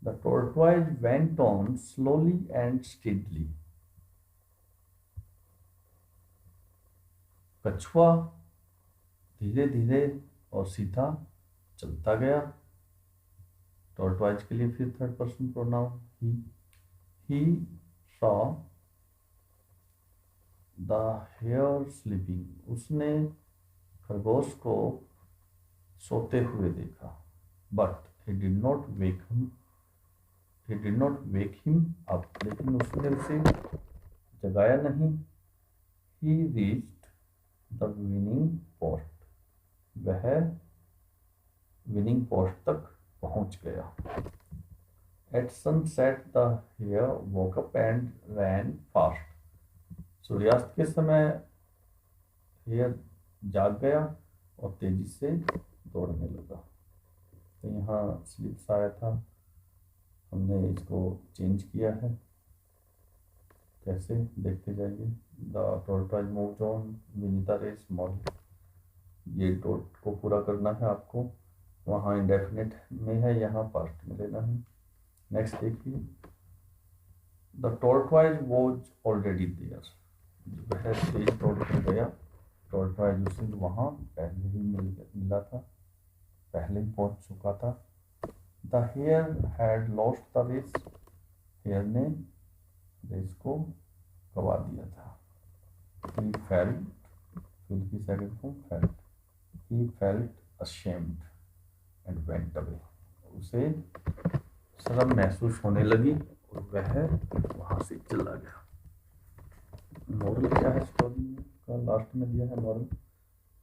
The tortoise went on slowly and steadily, कछुआ धीरे धीरे और सीधा चलता गया। टॉर्टवाइज के लिए फिर third person pronoun he saw the hare sleeping, उसने खरगोश को सोते हुए देखा। But he did not wake him up, लेकिन उसने उसे जगाया नहीं। he reached the winning post, वह विनिंग पोस्ट तक पहुंच गया। At sunset the hare woke up and ran fast, सूर्यास्त के समय हेयर जाग गया और तेजी से दौड़ने लगा। तो यहाँ स्लिप्स आया था, हमने इसको चेंज किया है, कैसे देखते जाइए। The tortoise moved on with the race modal, ये डॉट को पूरा करना है आपको। वहाँ इंडेफिनिट में है, यहाँ पास्ट में लेना है। नेक्स्ट देखिए, the tortoise was already there, वह तेज दौड़ कर गया, टॉर्टवाइज उसे वहाँ पहले ही मिला था, पहले ही पहुँच चुका था। The hare had lost the race, hare ने रेस को गवा दिया था। ही फेल्ट, फिल की second form felt, he felt ashamed and went away, उसे शर्म महसूस होने लगी और वह वहाँ से चला गया। मॉरल क्या है स्टोरी का, लास्ट में दिया है moral,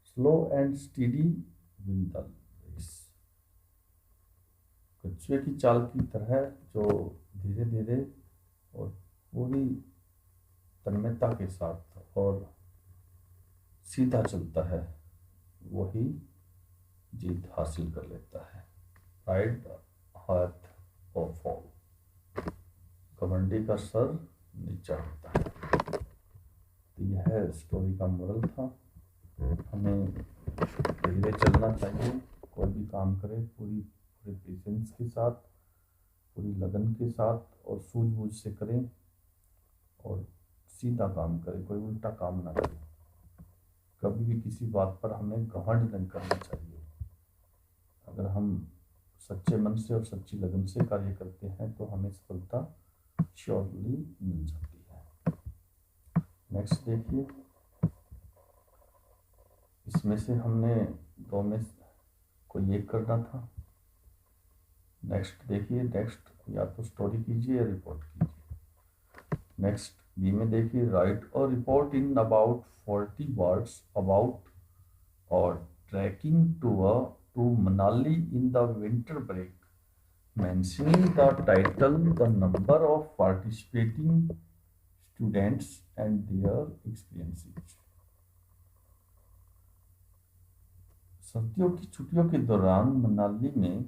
slow and steady win the race, कछुए की चाल की तरह जो धीरे धीरे और पूरी तन्मयता के साथ और सीधा चलता है, वही जीत हासिल कर लेता है। राइट हाथ और फॉल, घमंडी का सर नीचा होता है। तो यह स्टोरी का मोरल था। हमें धीरे चलना चाहिए, कोई भी काम करें पूरी पेशेंस के साथ, पूरी लगन के साथ और सूझबूझ से करें और सीधा काम करें, कोई उल्टा काम ना करें। कभी भी किसी बात पर हमें घमंड नहीं करना चाहिए। अगर हम सच्चे मन से और सच्ची लगन से कार्य करते हैं तो हमें सफलता श्योरली मिल जाती है। नेक्स्ट देखिए, इसमें से हमने दो में कोई एक करना था। नेक्स्ट देखिए, नेक्स्ट या तो स्टोरी कीजिए या रिपोर्ट कीजिए। नेक्स्ट बी में देखिए, राइट और report in about 40 words about और trekking to Manali in the winter break, mentioning the title, the number of participating students and their experiences। सर्दियों की छुट्टियों के दौरान मनाली में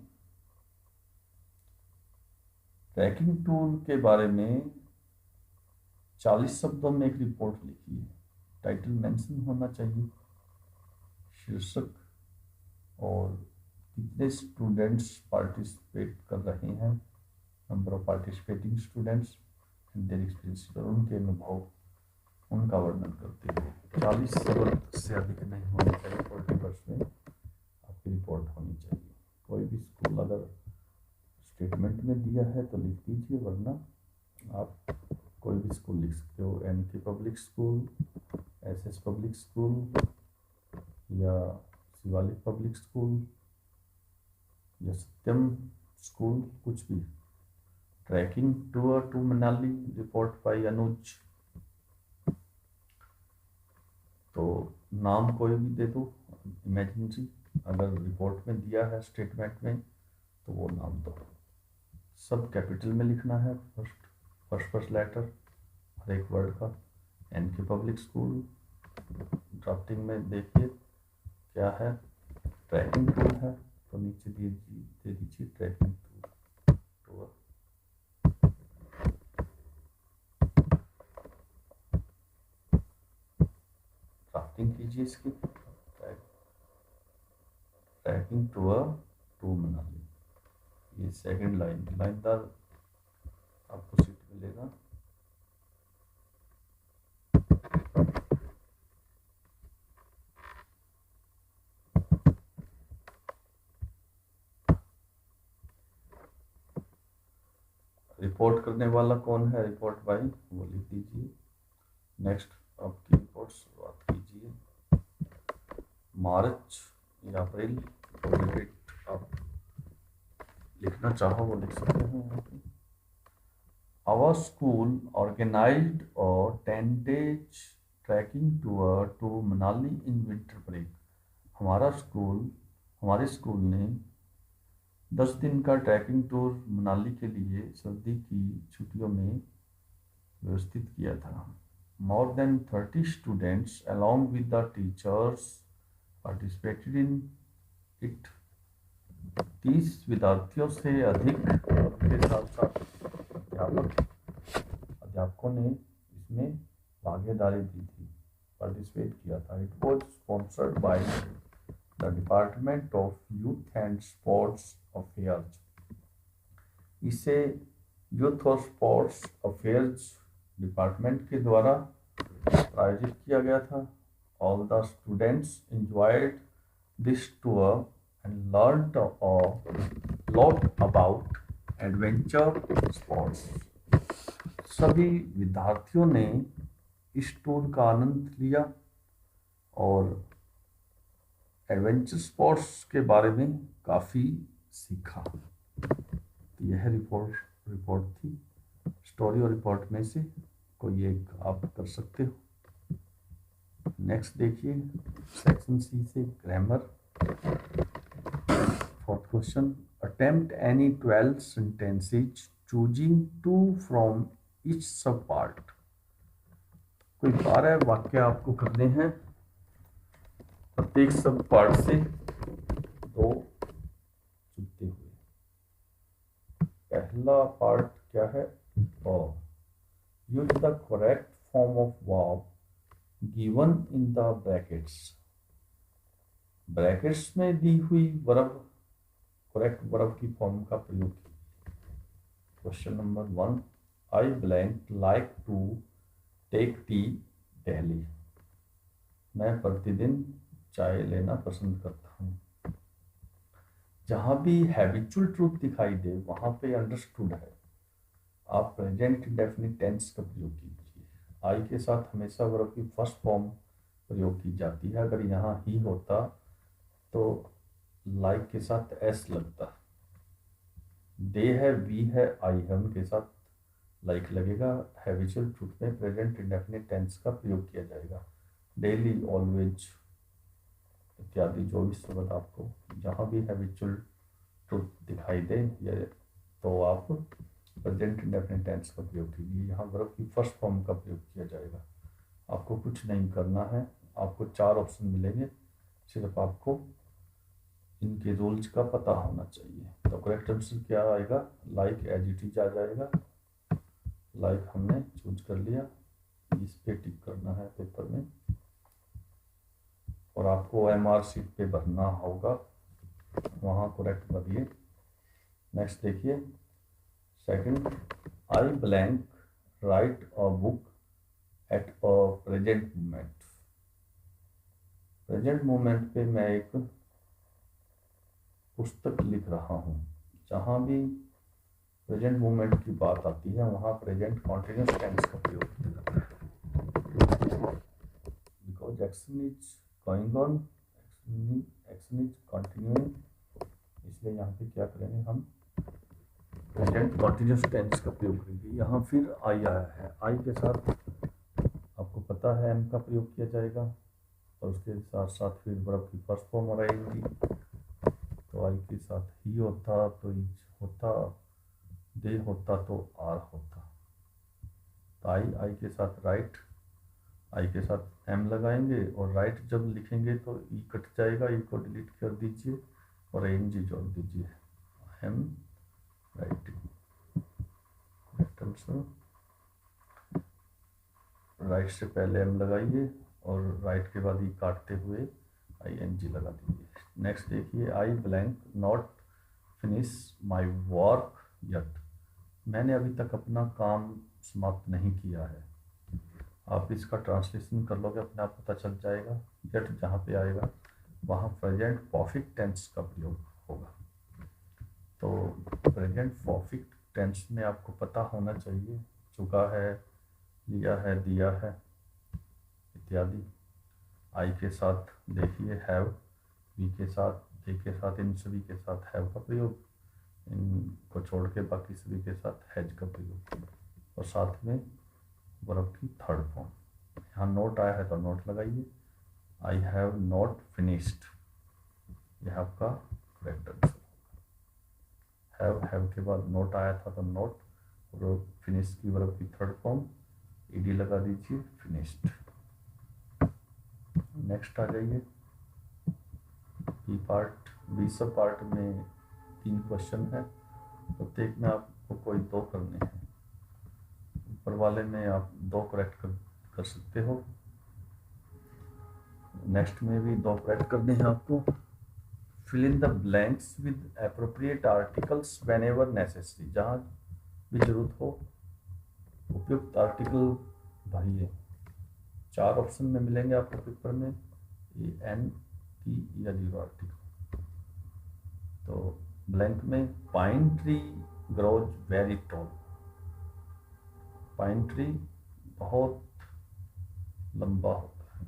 ट्रैकिंग टूर के बारे में 40 शब्दों में एक रिपोर्ट लिखी है। टाइटल मेंशन होना चाहिए, शीर्षक और कितने स्टूडेंट्स पार्टिसिपेट कर रहे हैं, number of participating students and their experience, और उनके अनुभव, उनका वर्णन करते हुए। 40 शब्द से अधिक नहीं होने चाहिए, 40 वर्ड्स में आपकी रिपोर्ट होनी चाहिए। कोई भी स्कूल अगर स्टेटमेंट में दिया है तो लिख दीजिए, वरना आप कोई भी स्कूल लिख सकते हो, NK public school, SS public school या शिवालिक पब्लिक स्कूल या सत्यम स्कूल, कुछ भी। Trekking tour to Manali, report by Anuj. तो नाम कोई भी दे दो इमेजिनरी, अगर रिपोर्ट में दिया है स्टेटमेंट में तो वो नाम दो। सब कैपिटल में लिखना है, फर्स्ट लेटर हर एक वर्ड का। एनके पब्लिक स्कूल, ड्राफ्टिंग में देखिए क्या है, ट्रैकिंग टूर है तो नीचे दे दीजिए ट्रैकिंग टूर। ड्राफ्टिंग कीजिए इसकी, ट्रैकिंग टूर टू मनाली। ये सेकंड लाइन, लाइनदार आपको सीट मिलेगा। रिपोर्ट करने वाला कौन है, रिपोर्ट बाई, वो लिख दीजिए। नेक्स्ट आपकी रिपोर्ट शुरुआत कीजिए। मार्च या अप्रैल, कोई डेट आप लिखना चाहो वो लिख सकते हैं। आवर स्कूल ऑर्गेनाइज्ड और 10 days trekking tour to Manali in winter break, हमारे स्कूल ने 10 दिन का ट्रैकिंग टूर मनाली के लिए सर्दी की छुट्टियों में व्यवस्थित किया था। More than 30 students along with the teachers participated in it, 30 विद्यार्थियों से अधिक और उनके साथ साथ अध्यापकों ने इसमें भागीदारी दी थी, पार्टिसिपेट किया था। It was sponsored by the department of youth and sports affairs, इसे यूथ और स्पोर्ट्स अफेयर्स डिपार्टमेंट के द्वारा प्रायोजित किया गया था। All the students enjoyed this tour and learned a lot about adventure sports. सभी विद्यार्थियों ने इस टूर का आनंद लिया और एडवेंचर स्पोर्ट्स के बारे में काफ़ी सीखा। तो यह रिपोर्ट थी। स्टोरी और रिपोर्ट में से कोई एक आप कर सकते हो। नेक्स्ट देखिए सेक्शन सी से grammar. Fourth question, attempt any 12 sentences choosing 2 from each सब पार्ट। कोई 12 वाक्य आपको करने हैं, प्रत्येक सब पार्ट से 2 चुनते हुए। पहला पार्ट क्या है? Use the correct form of verb given in the brackets. Brackets में दी हुई वर्ब, करेक्ट वर्ब की फॉर्म का प्रयोग कीजिए। Question number 1, I blank like to take tea daily. मैं प्रतिदिन चाय लेना पसंद करता हूँ। जहाँ भी हैबिचुअल ट्रूथ दिखाई दे वहाँ पे अंडरस्टूड है। आप प्रेजेंट इंडेफिनिट टेंस का प्रयोग कीजिए। आई के साथ हमेशा वर्ब की फर्स्ट फॉर्म प्रयोग की जाती है। अगर यहाँ ही होता तो लाइक के साथ एस लगता। दे है, वी है, आई है, उनके साथ लाइक लगेगा। हैबिचुअल ट्रूथ में प्रेजेंट इंडेफिनिट टेंस का प्रयोग किया जाएगा। डेली, ऑलवेज इत्यादि जो भी शब्द आपको जहाँ भी हैबिचुअल ट्रूथ दिखाई दे ये तो आप प्रेजेंट इंडेफिनिट टेंस का प्रयोग कीजिए। यहाँ वर्ब की फर्स्ट फॉर्म का प्रयोग किया जाएगा। आपको कुछ नहीं करना है, आपको 4 ऑप्शन मिलेंगे, सिर्फ आपको इनके रूल्स का पता होना चाहिए। तो करेक्ट आंसर क्या आएगा? लाइक एज इट इज आ जाएगा। लाइक हमने चूज कर लिया, इस पे टिक करना है पेपर में और आपको MR शीट पे भरना होगा, वहाँ करेक्ट भरिए। नेक्स्ट देखिए second, I blank right a book at a present moment. Present moment पे मैं एक पुस्तक लिख रहा हूँ। जहाँ भी प्रेजेंट मोमेंट की बात आती है वहाँ प्रेजेंट कॉन्टिन्यूस टेंस का प्रयोग किया जाता है। Because action is going on, action is continuing, इसलिए यहाँ पे क्या करेंगे हम प्रेजेंट कॉन्टिन्यूस टेंस का प्रयोग करेंगे। यहाँ फिर आई आया है, आई के साथ आपको पता है एम का प्रयोग किया जाएगा और उसके साथ साथ फिर वर्ब की फर्स्ट फॉर्म आएगी। तो आई के साथ ही होता तो इज होता, दे होता तो आर होता। तो आई के साथ राइट, आई के साथ एम लगाएंगे और राइट जब लिखेंगे तो ई कट जाएगा, ई को डिलीट कर दीजिए और एन जी जोड़ दीजिए। Am writing, correct answer. Right से पहले एम लगाइए और राइट के बाद ई काटते हुए ING लगा दीजिए। नेक्स्ट देखिए, आई blank not finish my work yet. मैंने अभी तक अपना काम समाप्त नहीं किया है। आप इसका ट्रांसलेशन कर लोगे, अपने आप पता चल जाएगा। यट जहाँ पे आएगा वहाँ प्रेजेंट परफेक्ट टेंस का प्रयोग होगा। तो प्रेजेंट परफेक्ट टेंस में आपको पता होना चाहिए चुका है, लिया है, दिया है इत्यादि। आई के साथ देखिए हैव, वी के साथ, दे के साथ, इन सभी के साथ हैव का प्रयोग, इनको छोड़ के बाकी सभी के साथ हैज का प्रयोग और साथ में वर्ब की थर्ड फॉर्म। यहाँ नोट आया है तो नोट लगाइए। आई हैव नॉट फिनिश्ड, यह आपका करेक्ट आंसर। हैव के बाद नोट आया था तो नोट और फिनिश की वर्ब की थर्ड फॉर्म ईडी लगा दीजिए, फिनिश्ड। नेक्स्ट आ जाइए बी पार्ट। बी सब पार्ट में 3 क्वेश्चन है, प्रत्येक में आपको कोई 2 करने हैं। ऊपर वाले में आप 2 करेक्ट कर सकते हो, नेक्स्ट में भी 2 करेक्ट करने हैं आपको fill in the blanks with appropriate articles whenever necessary, जहाँ भी जरूरत हो उपयुक्त आर्टिकल भरिए। 4 ऑप्शन में मिलेंगे आपको पेपर में, ए एन टी या 0 आर्टिकल। तो ब्लैंक में pine tree grows very tall, pine tree बहुत लंबा होता है।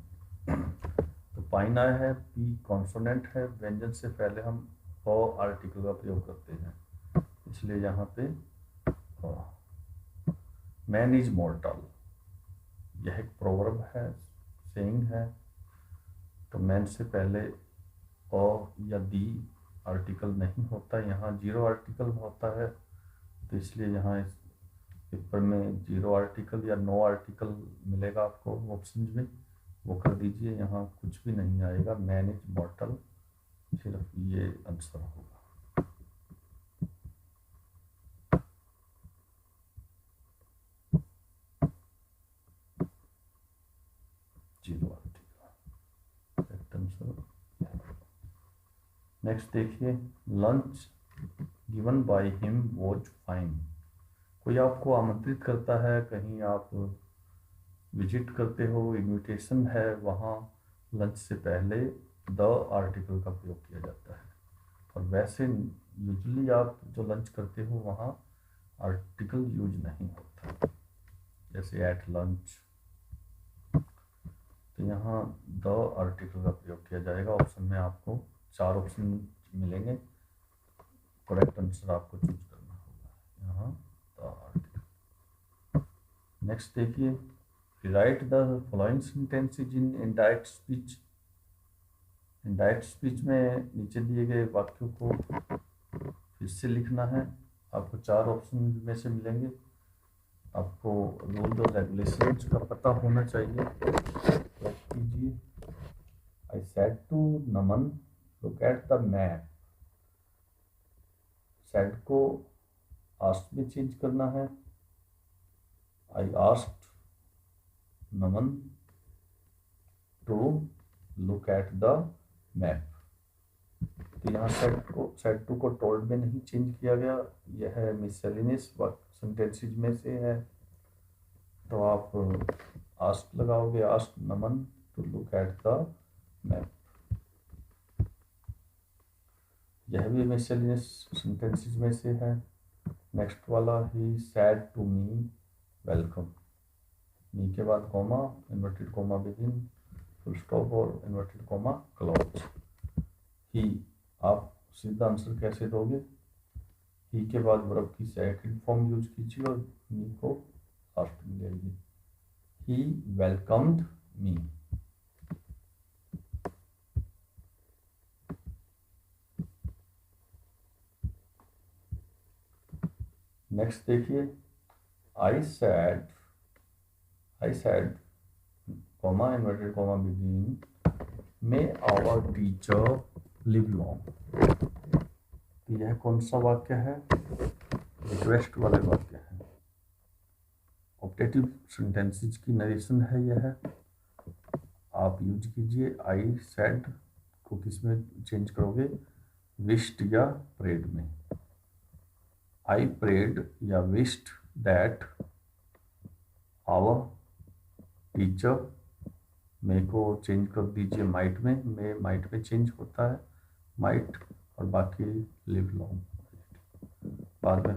तो पाइन आया है, पी कॉन्सोनेंट है, व्यंजन से पहले हम ओ आर्टिकल का प्रयोग करते हैं, इसलिए यहाँ पे मैन इज मॉर्टल, यह एक प्रोवर्ब है, सेइंग है। तो मैन से पहले ओ या दी आर्टिकल नहीं होता, यहाँ 0 आर्टिकल होता है। तो इसलिए यहाँ इस पेपर में 0 आर्टिकल या नो आर्टिकल मिलेगा आपको ऑप्शन में, वो कर दीजिए। यहाँ कुछ भी नहीं आएगा, मैन इज मॉर्टल, सिर्फ ये आंसर होगा। नेक्स्ट देखिए, lunch given by him was fine. कोई आपको आमंत्रित करता है, कहीं आप विजिट करते हो, इनविटेशन है, वहाँ लंच से पहले द आर्टिकल का प्रयोग किया जाता है। और वैसे यूजुअली आप जो लंच करते हो वहाँ आर्टिकल यूज नहीं होता, जैसे एट लंच। तो यहाँ द आर्टिकल का प्रयोग किया जाएगा। ऑप्शन में आपको 4 ऑप्शन मिलेंगे, करेक्ट आंसर आपको चूज करना होगा यहाँ द आर्टिकल। नेक्स्ट देखिए, right the following sentences in indirect speech. Indirect speech में नीचे दिए गए वाक्यों को फिर से लिखना है। आपको 4 ऑप्शन में से मिलेंगे। आपको रूल और रेगुलेशंस का पता होना चाहिए। कीजिए, I said to Naman look at the map. Said को आस्क्ड में चेंज करना है। I asked Naman to look at the map. तो यहाँ सेड टू को टोल्ड में नहीं चेंज किया गया, यह मिससेलेनियस सेंटेंसेस में से है। तो आप आस्क लगाओगे, ask Naman to look at the map. यह भी मिससेलेनियस सेंटेंसेस में से है। नेक्स्ट वाला, he said to me welcome. Me के बाद comma, inverted comma begin, full stop और इन्वर्टेड कॉमा क्लोज। ही, आप सीधा आंसर कैसे दोगे? ही के बाद वर्ब की सेकंड फॉर्म यूज कीजिए और मी को लास्ट में लेंगे। ही वेलकम्ड मी। नेक्स्ट देखिए, I said comma inverted comma begin, may our teacher live long. तो यह कौन सा वाक्य है? रिक्वेस्ट वाले वाक्य है। ऑप्टेटिव सेंटेंसेस की नरेशन है यह। आप यूज कीजिए। आई सैड को किस में चेंज करोगे? विश्ड या प्रेड में। आई प्रेड या विश्ड दैट आवर टीचर, मे को चेंज कर दीजिए माइट में। मे माइट में चेंज होता है, माइट, और बाकी लिव लॉन्ग बाद में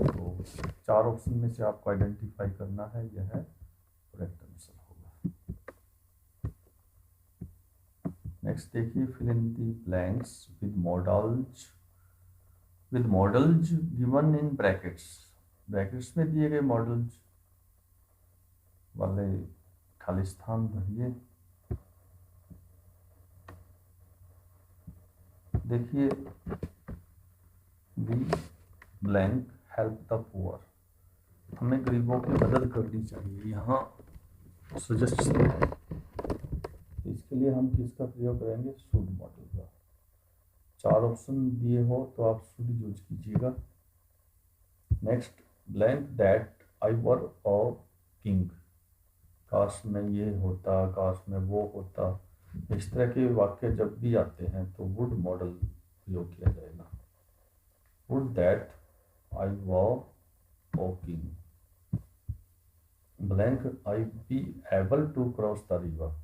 तो 4 ऑप्शन में से आपको आइडेंटिफाई करना है, यह करेक्ट आंसर होगा। नेक्स्ट देखिए, fill in the blanks with modals given in brackets. Brackets में दिए गए मॉडल्स वाले खाली स्थान भरिए। देखिए, we blank help the poor, हमें गरीबों की मदद करनी चाहिए, यहाँ सजेस्ट है। तो इसके लिए हम किसका प्रयोग करेंगे? शुड मॉडल का। 4 ऑप्शन दिए हो तो आप शुड यूज कीजिएगा। Next, blank that I were a king. काश में ये होता, काश में वो होता, इस तरह के वाक्य जब भी आते हैं तो वुड मॉडल प्रयोग किया जाएगा। Would that I were walking blank I be able to cross the river.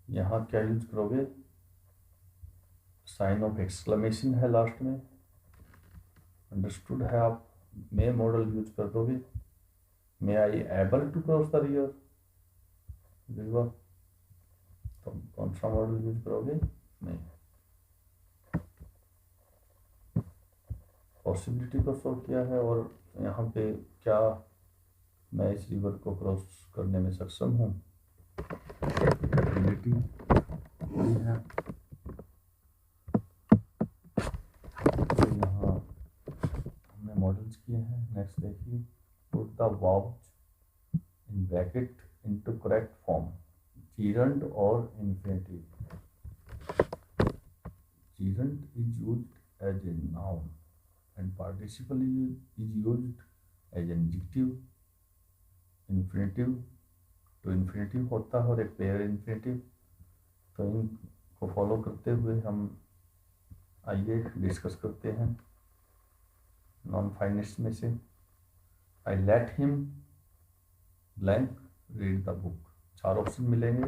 यहाँ क्या यूज करोगे? साइन ऑफ एक्सक्लेमेशन है लास्ट में। अंडरस्टूड है, आप मे मॉडल यूज कर दोगे। May I able to cross the river, तो कौन सा मॉडल यूज करोगे? मे। पॉसिबिलिटी को शो किया है और यहाँ पे क्या मैं इस रिवर को क्रॉस करने में सक्षम हूँ, एबिलिटी है। तो यहाँ हमने मॉडल्स किए हैं। नेक्स्ट देखिए, put the verbs in bracket into correct form. gerund or infinitive. Gerund is used as a noun and participle is used as an adjective. Infinitive तो infinitive होता है और एक पेयर infinitive। तो इनको फॉलो करते हुए हम आइए डिस्कस करते हैं नॉन फाइनिट्स में से। I let him blank read the book. 4 option मिलेंगे,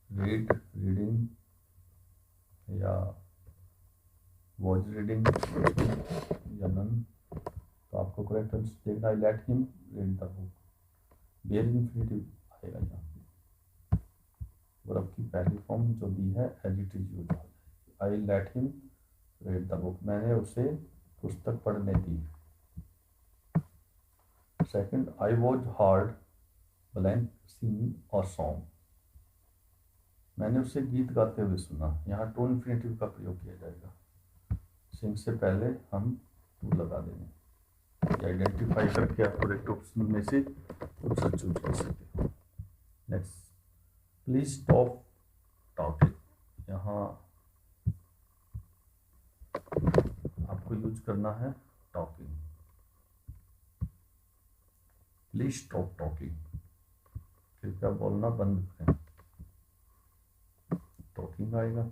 रीड, रीडिंग या वॉच रीडिंग या नन। तो आपको करेक्ट आंसर देखना, I let him read the book. Bare infinitive आएगा यहाँ पे, वर्ब की पहली फॉर्म जो दी है as it is use. I let him read the book, मैंने उसे पुस्तक पढ़ने दी। Second, I was hard blank sing और सॉन्ग। मैंने उसे गीत गाते हुए सुना। यहाँ टू इन्फिनेटिव का प्रयोग किया जाएगा। सिंग से पहले हम टू लगा देंगे। आइडेंटिफाई करके आप करेक्ट ऑप्शन में से कुछ चूज कर सकते हो। Next, please stop talking. यहाँ आपको यूज करना है टॉकिंग। प्लीज स्टॉप टॉकिंग, कृपया बोलना बंद करें। टॉकिंग आएगा।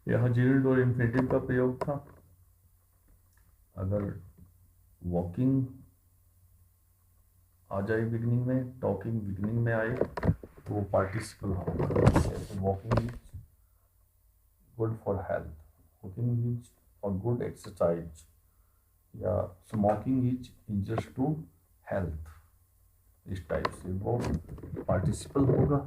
यहाँ जीरल्ड और इन्फिनेटिव का प्रयोग था। अगर वॉकिंग आ जाए बिगनिंग में, टॉकिंग बिगनिंग में आए तो वो पार्टिसिपल होगा। Walking is good for health, walking is for good exercise, या smoking is injurious to health. इस टाइप से वो पार्टिसिपल होगा।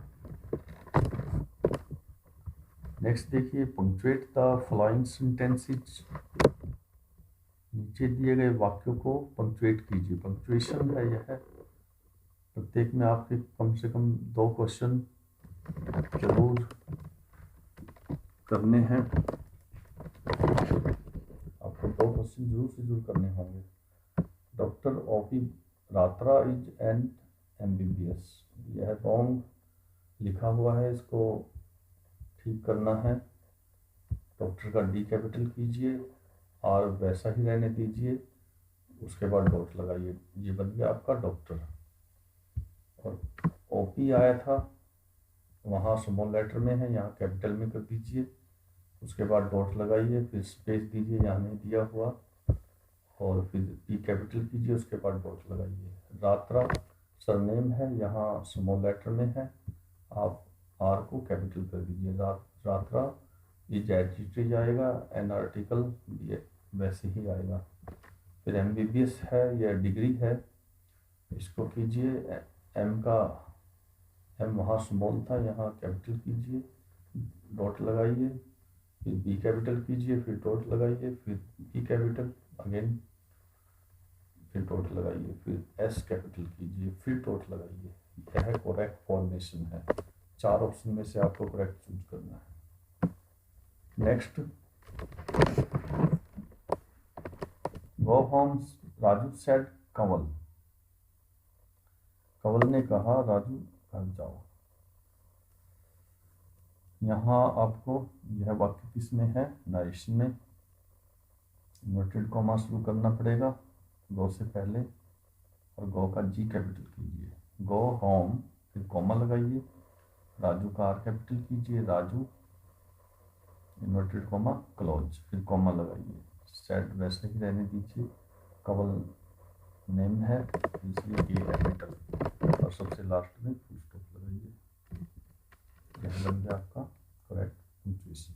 नेक्स्ट देखिए, पंक्चुएट द फॉलोइंग सेंटेंसेस। नीचे दिए गए वाक्यों को पंक्चुएट कीजिए। पंक्चुएशन है यह, प्रत्येक में आपके कम से कम 2 क्वेश्चन जरूर करने हैं। आपको 2 क्वेश्चन जरूर से जरूर करने होंगे। Doctor OP Ratra is an MBBS, यह रॉन्ग लिखा हुआ है, इसको ठीक करना है। डॉक्टर का डी कैपिटल कीजिए और वैसा ही रहने दीजिए, उसके बाद डॉट लगाइए, ये बन गया आपका डॉक्टर। और ओपी आया था वहाँ स्मॉल लेटर में है, यहाँ कैपिटल में कर दीजिए, उसके बाद डॉट लगाइए, फिर स्पेस दीजिए यहाँ नहीं दिया हुआ, और फिर पी कैपिटल कीजिए, उसके बाद डॉट लगाइए। रात्रा सरनेम है, यहाँ स्मॉल लेटर में है, आप आर को कैपिटल कर दीजिए। रात्रा इज एडजेक्टिव आएगा, एन आर्टिकल वैसे ही आएगा। फिर MBBS है, यह डिग्री है, इसको कीजिए, एम वहाँ स्मॉल था, यहाँ कैपिटल कीजिए, डॉट लगाइए, फिर बी कैपिटल कीजिए, फिर डॉट लगाइए, फिर बी कैपिटल अगेन, फिर डॉट लगाइए, फिर एस कैपिटल कीजिए, फिर डॉट लगाइए। यह करेक्ट फॉर्मेशन है। 4 ऑप्शन में से आपको करेक्ट चूज करना है। Next, go home Raju said Kanwal. Kanwal ने कहा राजू घर जाओ। यहाँ आपको यह वाक्य किस में है? नरेशन में। इन्वर्टेड कॉमा शुरू करना पड़ेगा गो से पहले, और गो का जी कैपिटल कीजिए। गो होम फिर कॉमा लगाइए, राजू का आर कैपिटल कीजिए, राजू इन्वर्टेड कॉमा क्लोज, फिर कॉमा लगाइए, सेट वैसे ही रहने दीजिए, कवल नेम है इसलिए ए कैपिटल, और सबसे लास्ट में फुल स्टॉप लगाइए। यह बन गया आपका correct punctuation.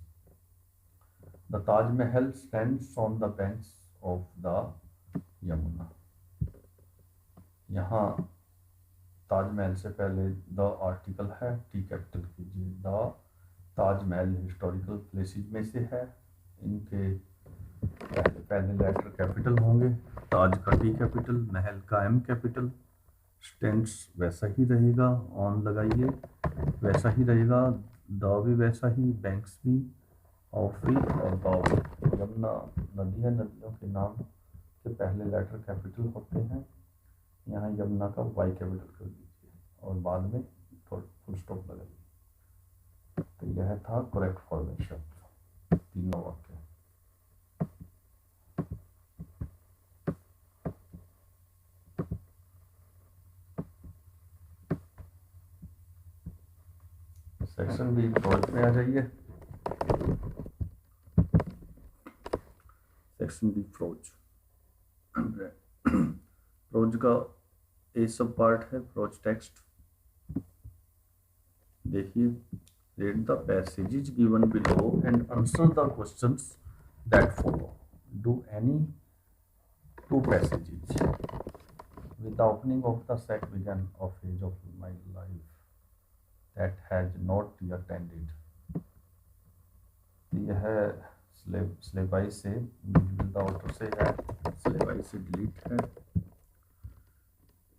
The Taj Mahal stands on the banks of the Yamuna. यहाँ ताजमहल से पहले द आर्टिकल है, टी कैपिटल कीजिए, द ताजमहल हिस्टोरिकल प्लेसेस में से है, इनके पहले लेटर कैपिटल होंगे, ताज का टी कैपिटल, महल का एम कैपिटल, स्टैंड्स वैसा ही रहेगा, ऑन लगाइए वैसा ही रहेगा, द भी वैसा ही, बैंक्स भी, ऑफ भी, और द यमुना नदी है, नदियों के नाम के पहले लेटर कैपिटल होते हैं, यहाँ यमुना का वाई कैपिटल कर दीजिए और बाद में फुल स्टॉप लगाइए। तो यह था करेक्ट फॉर्मेशन तीनों वाक्य। सेक्शन बी प्रोज में आ जाइए। सेक्शन बी प्रोज, प्रोज का ए सब पार्ट है प्रोज टेक्स्ट। देखिए, read the passages given below and answer the questions that follow. Do any two passages. With the opening of the sack began a phase of my life that has not yet ended. यह स्लेबाई से with auto से है, स्लेबाई से delete है,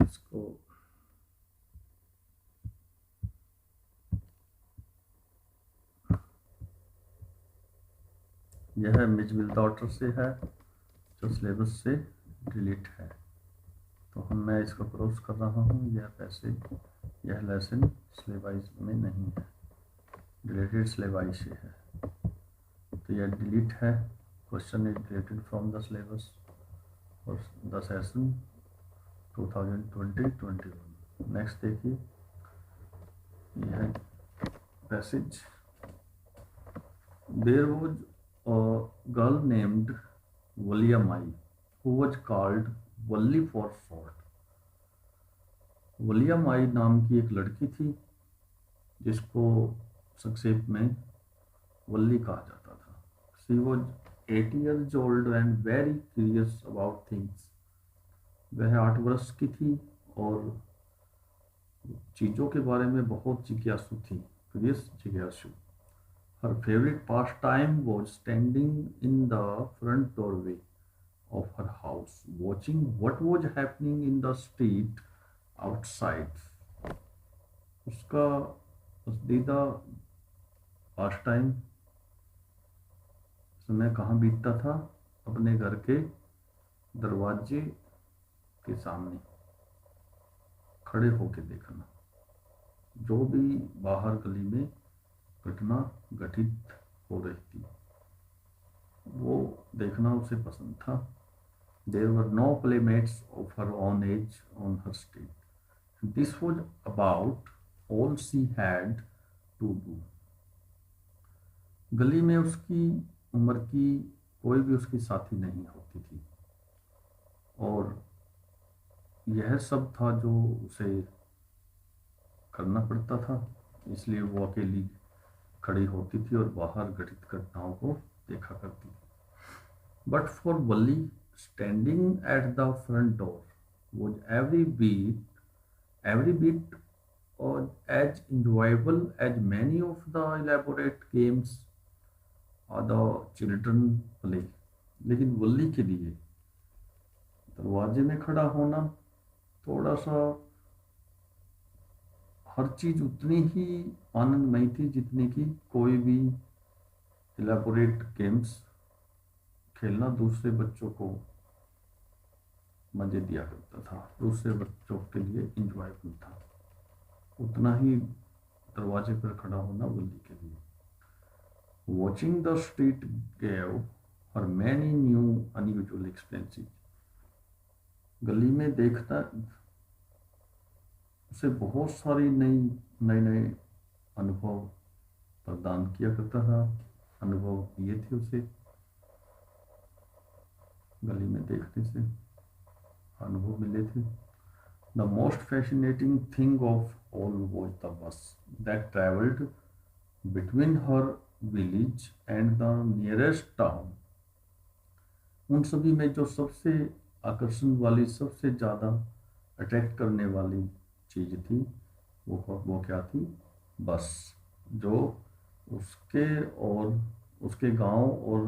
इसको यह मिज with auto से है जो सिलेबस से डिलीट है। तो मैं इसको क्रॉस कर रहा हूँ, यह पैसे यह लेसन सिलेबाइज में नहीं है, डिलीटेड सिलेबाई से है, तो यह डिलीट है। Question is deleted from the syllabus और द सेशन 2020-21। नेक्स्ट देखिए, यह passage, there was a girl named Valiamai who was called Valli for short. Valiamai नाम की एक लड़की थी जिसको संक्षेप में वल्ली कहा जाता था। She was 8 years old and very curious about things। वह 8 वर्ष की थी और चीज़ों के बारे में बहुत जिज्ञासु थी, क्यूरियस जिज्ञासु। Her favorite pastime was standing in the front doorway of her house, watching what was happening in the street outside। उसका पसंदीदा पास टाइम समय कहाँ बीतता था? अपने घर के दरवाजे के सामने खड़े होकर देखना, जो भी बाहर गली में घटना घटित हो रही थी वो देखना उसे पसंद था। There were no playmates of her own age on her street. This was about all she had to do। गली में उसकी उम्र की कोई भी उसकी साथी नहीं होती थी और यह सब था जो उसे करना पड़ता था, इसलिए वो अकेली खड़ी होती थी और बाहर घटित घटनाओं को देखा करती थी। But for Valli, standing at the front door was every bit or as enjoyable as many of the elaborate games the children play। लेकिन वल्ली के लिए दरवाजे में खड़ा होना थोड़ा सा हर चीज़ उतनी ही आनंदमयी थी जितनी कि कोई भी इलेबोरेट गेम्स खेलना दूसरे बच्चों को मज़े दिया करता था, दूसरे बच्चों के लिए इंजॉयबल था, उतना ही दरवाजे पर खड़ा होना वल्ली के लिए। Watching the street gave her many new unusual experiences. गली में देखना उसे बहुत सारी नए नए अनुभव प्रदान किया करता था। अनुभव ये थे उसे गली में देखने से अनुभव मिले थे। The most fascinating thing of all was the bus that travelled between her village and the nearest town. उन सभी में जो सबसे आकर्षण वाली, सबसे ज़्यादा अट्रैक्ट करने वाली चीज़ थी, वो क्या थी? बस, जो उसके और उसके गांव और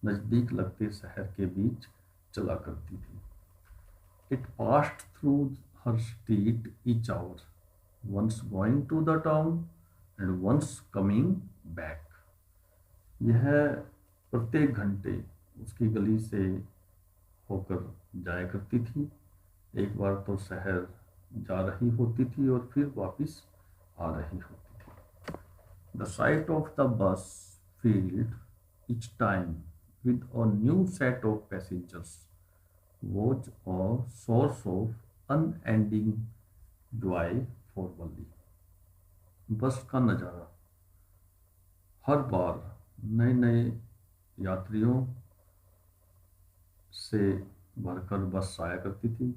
नज़दीक लगते शहर के बीच चला करती थी। It passed through her street each hour, once going to the town and once coming back. यह प्रत्येक घंटे उसकी गली से होकर जाया करती थी। एक बार तो शहर जा रही होती थी और फिर वापस आ रही होती थी। The site of the bus filled each time with a new set of passengers was a source of unending joy for Valli. बस का नज़ारा हर बार नए नए यात्रियों से भरकर बस आया करती थी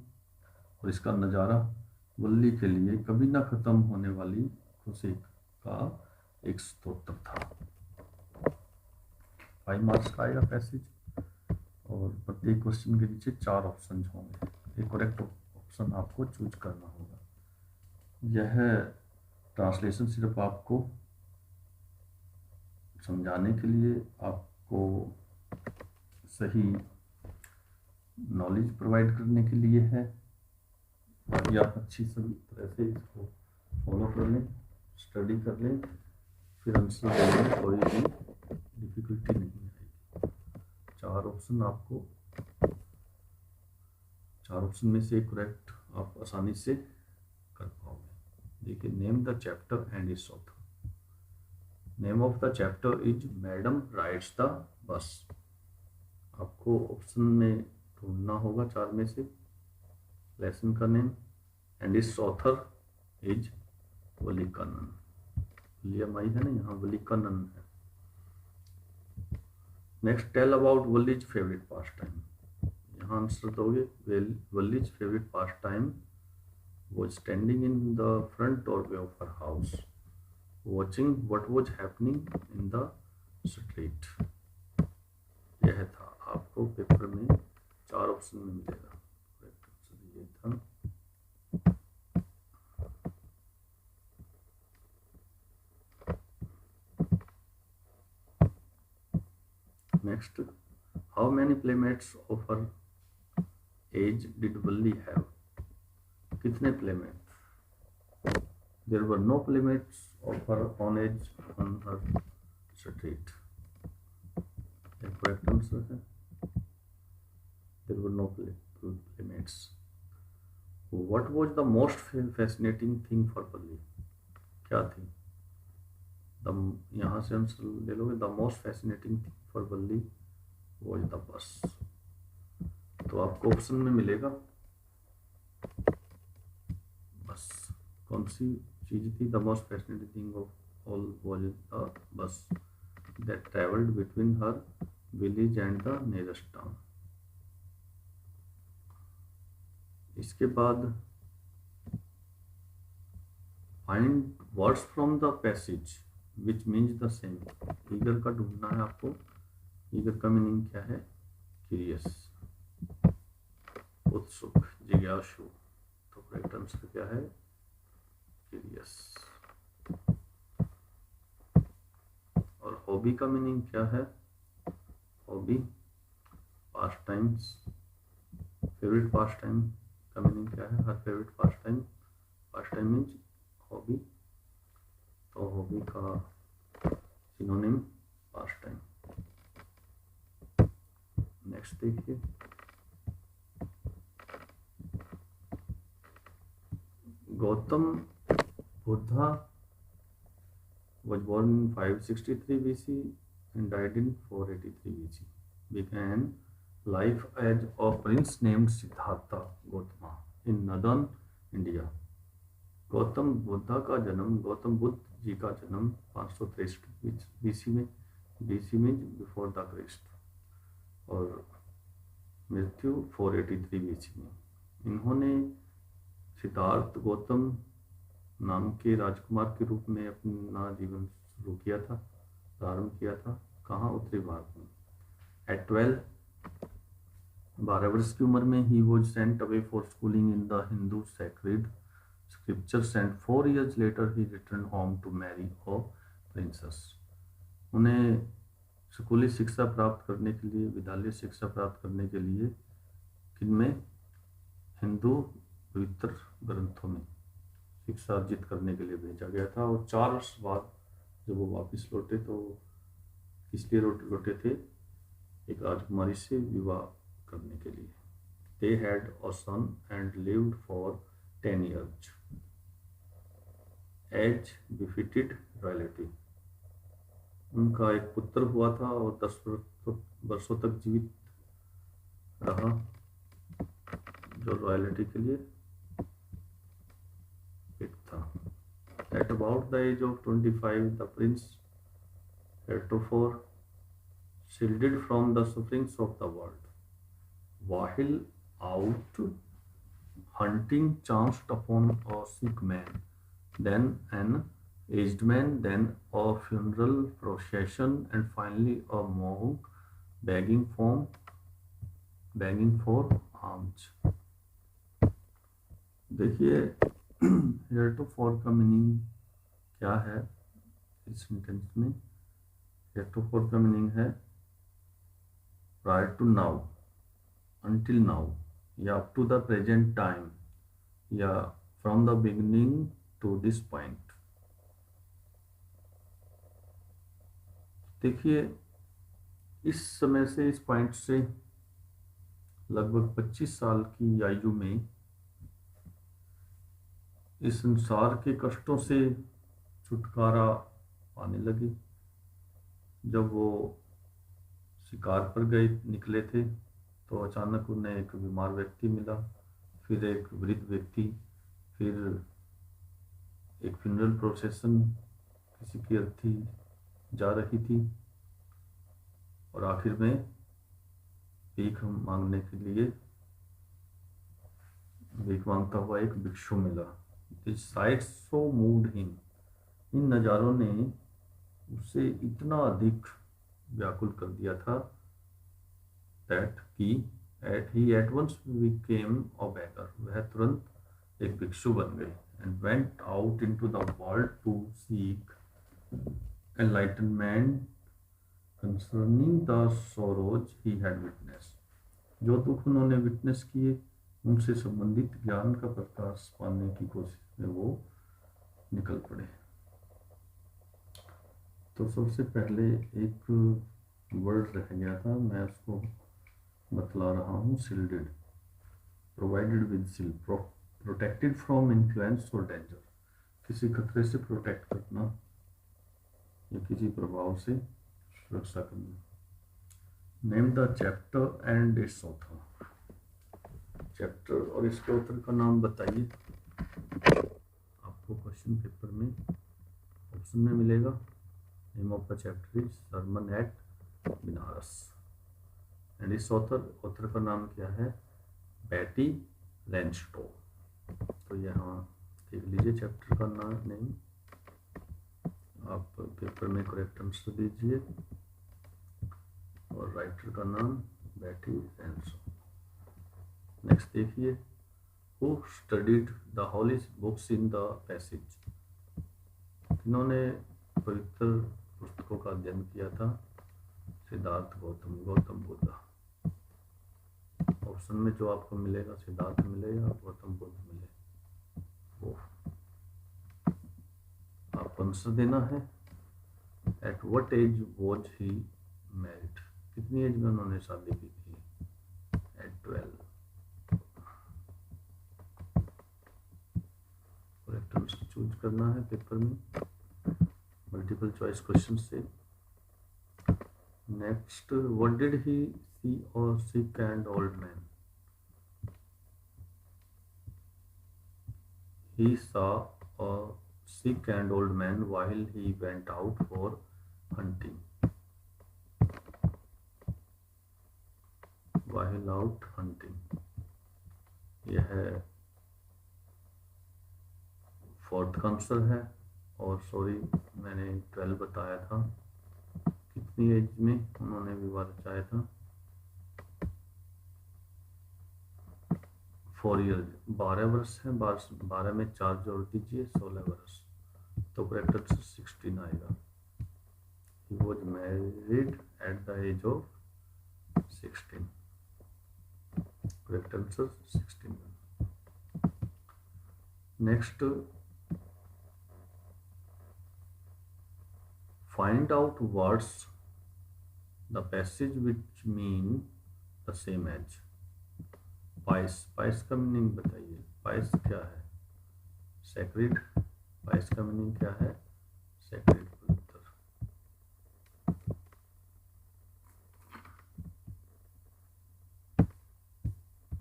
और इसका नज़ारा वल्ली के लिए कभी ना ख़त्म होने वाली खुशी का एक स्रोत था। 5 मार्क्स का आएगा पैसेज और प्रत्येक क्वेश्चन के नीचे 4 ऑप्शन होंगे। एक करेक्ट ऑप्शन आपको चूज करना होगा। यह ट्रांसलेशन सिर्फ आपको समझाने के लिए, आपको सही नॉलेज प्रोवाइड करने के लिए है, ताकि आप अच्छी सभी तरह से इसको फॉलो कर लें, स्टडी कर लें, फिर आंसर देने में कोई भी डिफिकल्टी नहीं आएगी। 4 ऑप्शन आपको, 4 ऑप्शन में से करेक्ट आप आसानी से कर पाओगे। देखिए, name the chapter and its author. Name of the chapter is madam rides the bus. आपको ऑप्शन में ढूंढना होगा 4 में से लेसन का name, and its author is Vallikannan. लियम आई है ना, यहाँ वलीकन्नन है। Next, tell about Valli's favourite pastime. यहाँ आंसर दोगे, Valli's favourite pastime was standing in the front doorway of her house, watching what was happening in the street. यह था, आपको पेपर में 4 ऑप्शन में मिलेगा। करेक्ट आंसर ये था। Next, how many playmates of her age did Valli have. कितने playmate? There were no playmates of her own age on her street. The correct answer है, there were no playmates. What was the most fascinating thing for Valli? क्या थी? यहाँ से answer ले लोगे। The most fascinating thing for Valli was the bus. तो आपको option में मिलेगा बस। कौन सी चीज थी? The most fascinating thing of all was the bus that travelled between her village and the nearest town. इसके बाद find words from the passage which means the same. Eager का ढूंढना है आपको। ईगर का मीनिंग क्या है? क्यूरियस, उत्सुक, जिज्ञासु। तो करेक्ट आंसर क्या है? क्यूरियस। और हॉबी का मीनिंग क्या है? हॉबी, पास टाइम्स। फेवरेट पास टाइम का मीनिंग क्या है? हर फेवरेट पास टाइम। पास टाइम मीन्स हॉबी, तो हॉबी का सिनोनिम पास टाइम। नेक्स्ट देखिए, Gautam Buddha was born in 563 BC and died in 483 BC. Began life as a prince named Siddhartha Gautama in northern India. Gautam Buddha ji का जन्म 563 BC में, before the Christ, और मृत्यु 483 BC में। इन्होंने सिद्धार्थ गौतम नाम के राजकुमार के रूप में अपना जीवन शुरू किया था, प्रारंभ किया था। कहाँ? उत्तरी भारत में। एट 12 वर्ष की उम्र में he was sent away for schooling in the Hindu sacred scriptures and 4 years later he return home to marry a princess. उन्हें स्कूली शिक्षा प्राप्त करने के लिए, विद्यालय शिक्षा प्राप्त करने के लिए किनमें? हिंदू पवित्र ग्रंथों में शिक्षा अर्जित करने के लिए भेजा गया था। और 4 वर्ष बाद जब वो वापस लौटे तो किस लिए लौटे थे? एक राजकुमारी से विवाह करने के लिए। They had a son and lived for 10 years as befitted royalty। उनका एक पुत्र हुआ था और 10 वर्षों तक जीवित रहा, जो रॉयल्टी के लिए फिट था। At about the age of 25, the prince heretofore shielded from the sufferings of the world, while out hunting chanced upon a sick man, then an aged man, then a funeral procession, and finally a monk begging for alms। देखिए हेरेटोफोर का meaning क्या है इस sentence में? हेरेटोफोर का meaning है prior to now, until now, या up to the present time, या from the beginning to this point। देखिए इस समय से, इस पॉइंट से लगभग 25 साल की आयु में इस संसार के कष्टों से छुटकारा पाने लगे। जब वो शिकार पर निकले थे तो अचानक उन्हें एक बीमार व्यक्ति मिला, फिर एक वृद्ध व्यक्ति, फिर एक फ्यूनरल प्रोसेशन, किसी की अर्थी जा रही थी, और आखिर में भीख मांगने के लिए भीख मांगता हुआ एक भिक्षु मिला। This sight so moved him. इन नज़ारों ने उसे इतना अधिक व्याकुल कर दिया था that he at once became a beggar। वह तुरंत एक भिक्षु बन गई। and went out into the world to seek enlightenment concerning the sorrows he had witnessed। जो दुख उन्होंने विटनेस किए उनसे संबंधित ज्ञान का प्रकाश पाने की कोशिश में वो निकल पड़े। तो सबसे पहले एक वर्ड रह गया था, मैं उसको बतला रहा हूँ। Shielded, provided with shield, protected from influence और डेंजर, किसी खतरे से प्रोटेक्ट करना या किसी प्रभाव से सुरक्षा करना। Name the chapter and its author. Chapter और इसके ऑथर का नाम बताइए। आपको क्वेश्चन पेपर में ऑप्शन में मिलेगा। Name of the chapter is sermon at Benares, and इस ऑथर का नाम क्या है? बैटी लैंगस्टो। तो यहाँ देख लीजिए चैप्टर का नाम, नेम, आप पेपर में करेक्ट आंसर दीजिए, और राइटर का नाम बैटी लैंगस्टो। नेक्स्ट देखिए, who studied the holy books in the passage. इन्होंने पवित्र पुस्तकों का अध्ययन किया था? सिद्धार्थ गौतम बुद्ध। ऑप्शन में जो आपको मिलेगा सिद्धार्थ मिलेगा, गौतम बुद्ध मिले, वो आपको आंसर देना है। At what age was he married. कितनी एज में उन्होंने शादी की थी? एट 12। करेक्ट आंसर चूज करना है पेपर में मल्टीपल चॉइस क्वेश्चन से। नेक्स्ट, व्हाट डिड ही सी और sick and old man. He saw sick and old man while he went out for hunting. While out hunting, यह फोर्थ आंसर है। और sorry, मैंने 12 बताया था, कितनी एज में उन्होंने विवाह रचाया था? 4 ईयर, 12 वर्ष है। 12 में 4 जोड़ दीजिए, 16 वर्ष, तो करेक्ट आंसर 16 आएगा। He was married at the age of 16. Correct answer 16. Next, find out words the passage which mean the same as. Price, price का मीनिंग बताइए। पाइस क्या है? सैक्रेड। पाइस का मीनिंग क्या है? सैक्रेड, पवित्र।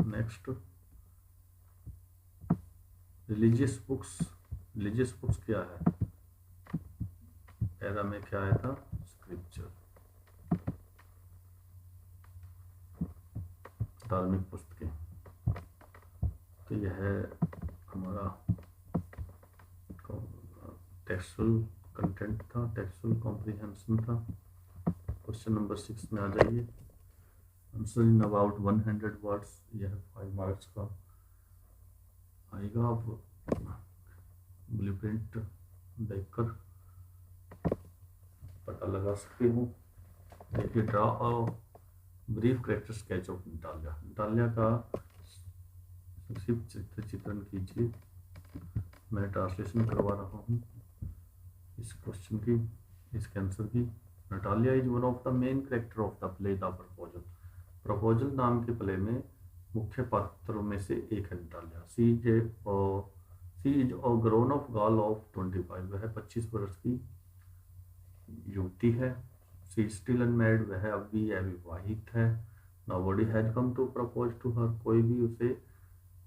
Next, religious books. Religious books क्या है? पैरा में क्या आया था? स्क्रिप्चर, धार्मिक पुस्तकें। तो यह है हमारा टेक्सुअल कंटेंट था, टेक्सुअल कॉम्प्रिहेंशन था। क्वेश्चन नंबर 6 में आ जाइए। आंसर इन अबाउट 100 वर्ड्स, यह 5 मार्क्स का आएगा। आप ब्लूप्रिंट देखकर पता लगा सकते हो। देखिए, draw a brief character sketch of Natalia. Natalia का संक्षिप्त चित्रण कीजिए। मैं ट्रांसलेशन करवा रहा हूँ इस क्वेश्चन की, इसके आंसर की। Natalia is one of the main character of the play the proposal. Proposal नाम के प्ले में मुख्य पात्रों में से एक है Natalia. She is a grown of girl of 25। वह 25 वर्ष की युवती है। She still unmarried. वह अब भी अविवाहित है। Nobody has come to propose to her. कोई भी उसे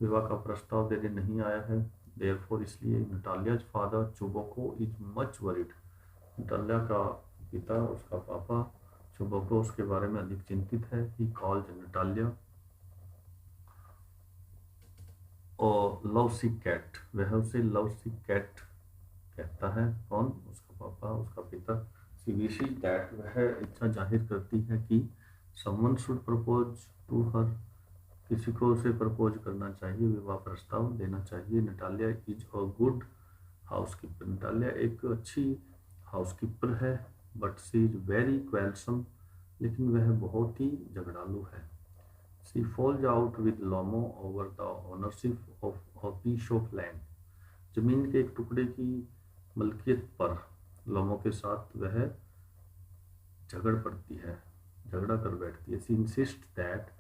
विवाह का प्रस्ताव देने नहीं आया है। देयरफॉर, इसलिए Natalia's father Chubukov is much worried. Natalia का पिता, उसका पापा चुबोको, उसके बारे में अधिक चिंतित है। ही कॉल्ड नटालिया और लव सिक कैट। वह उसे लव सिक कैट कहता है। कौन? उसका पापा, उसका पिता। She wishes that. वह इच्छा जाहिर करती है कि someone should propose to her. किसी को उसे प्रपोज करना चाहिए, विवाह प्रस्ताव देना चाहिए। Natalia is a good housekeeper. Natalia एक अच्छी हाउसकीपर है। But she is very quarrelsome. लेकिन वह बहुत ही झगड़ालू है। She falls out with Lomov over the ownership of a piece of land. जमीन के एक टुकड़े की मलकियत पर लोमो के साथ वह झगड़ पड़ती है, झगड़ा कर बैठती है। She insist that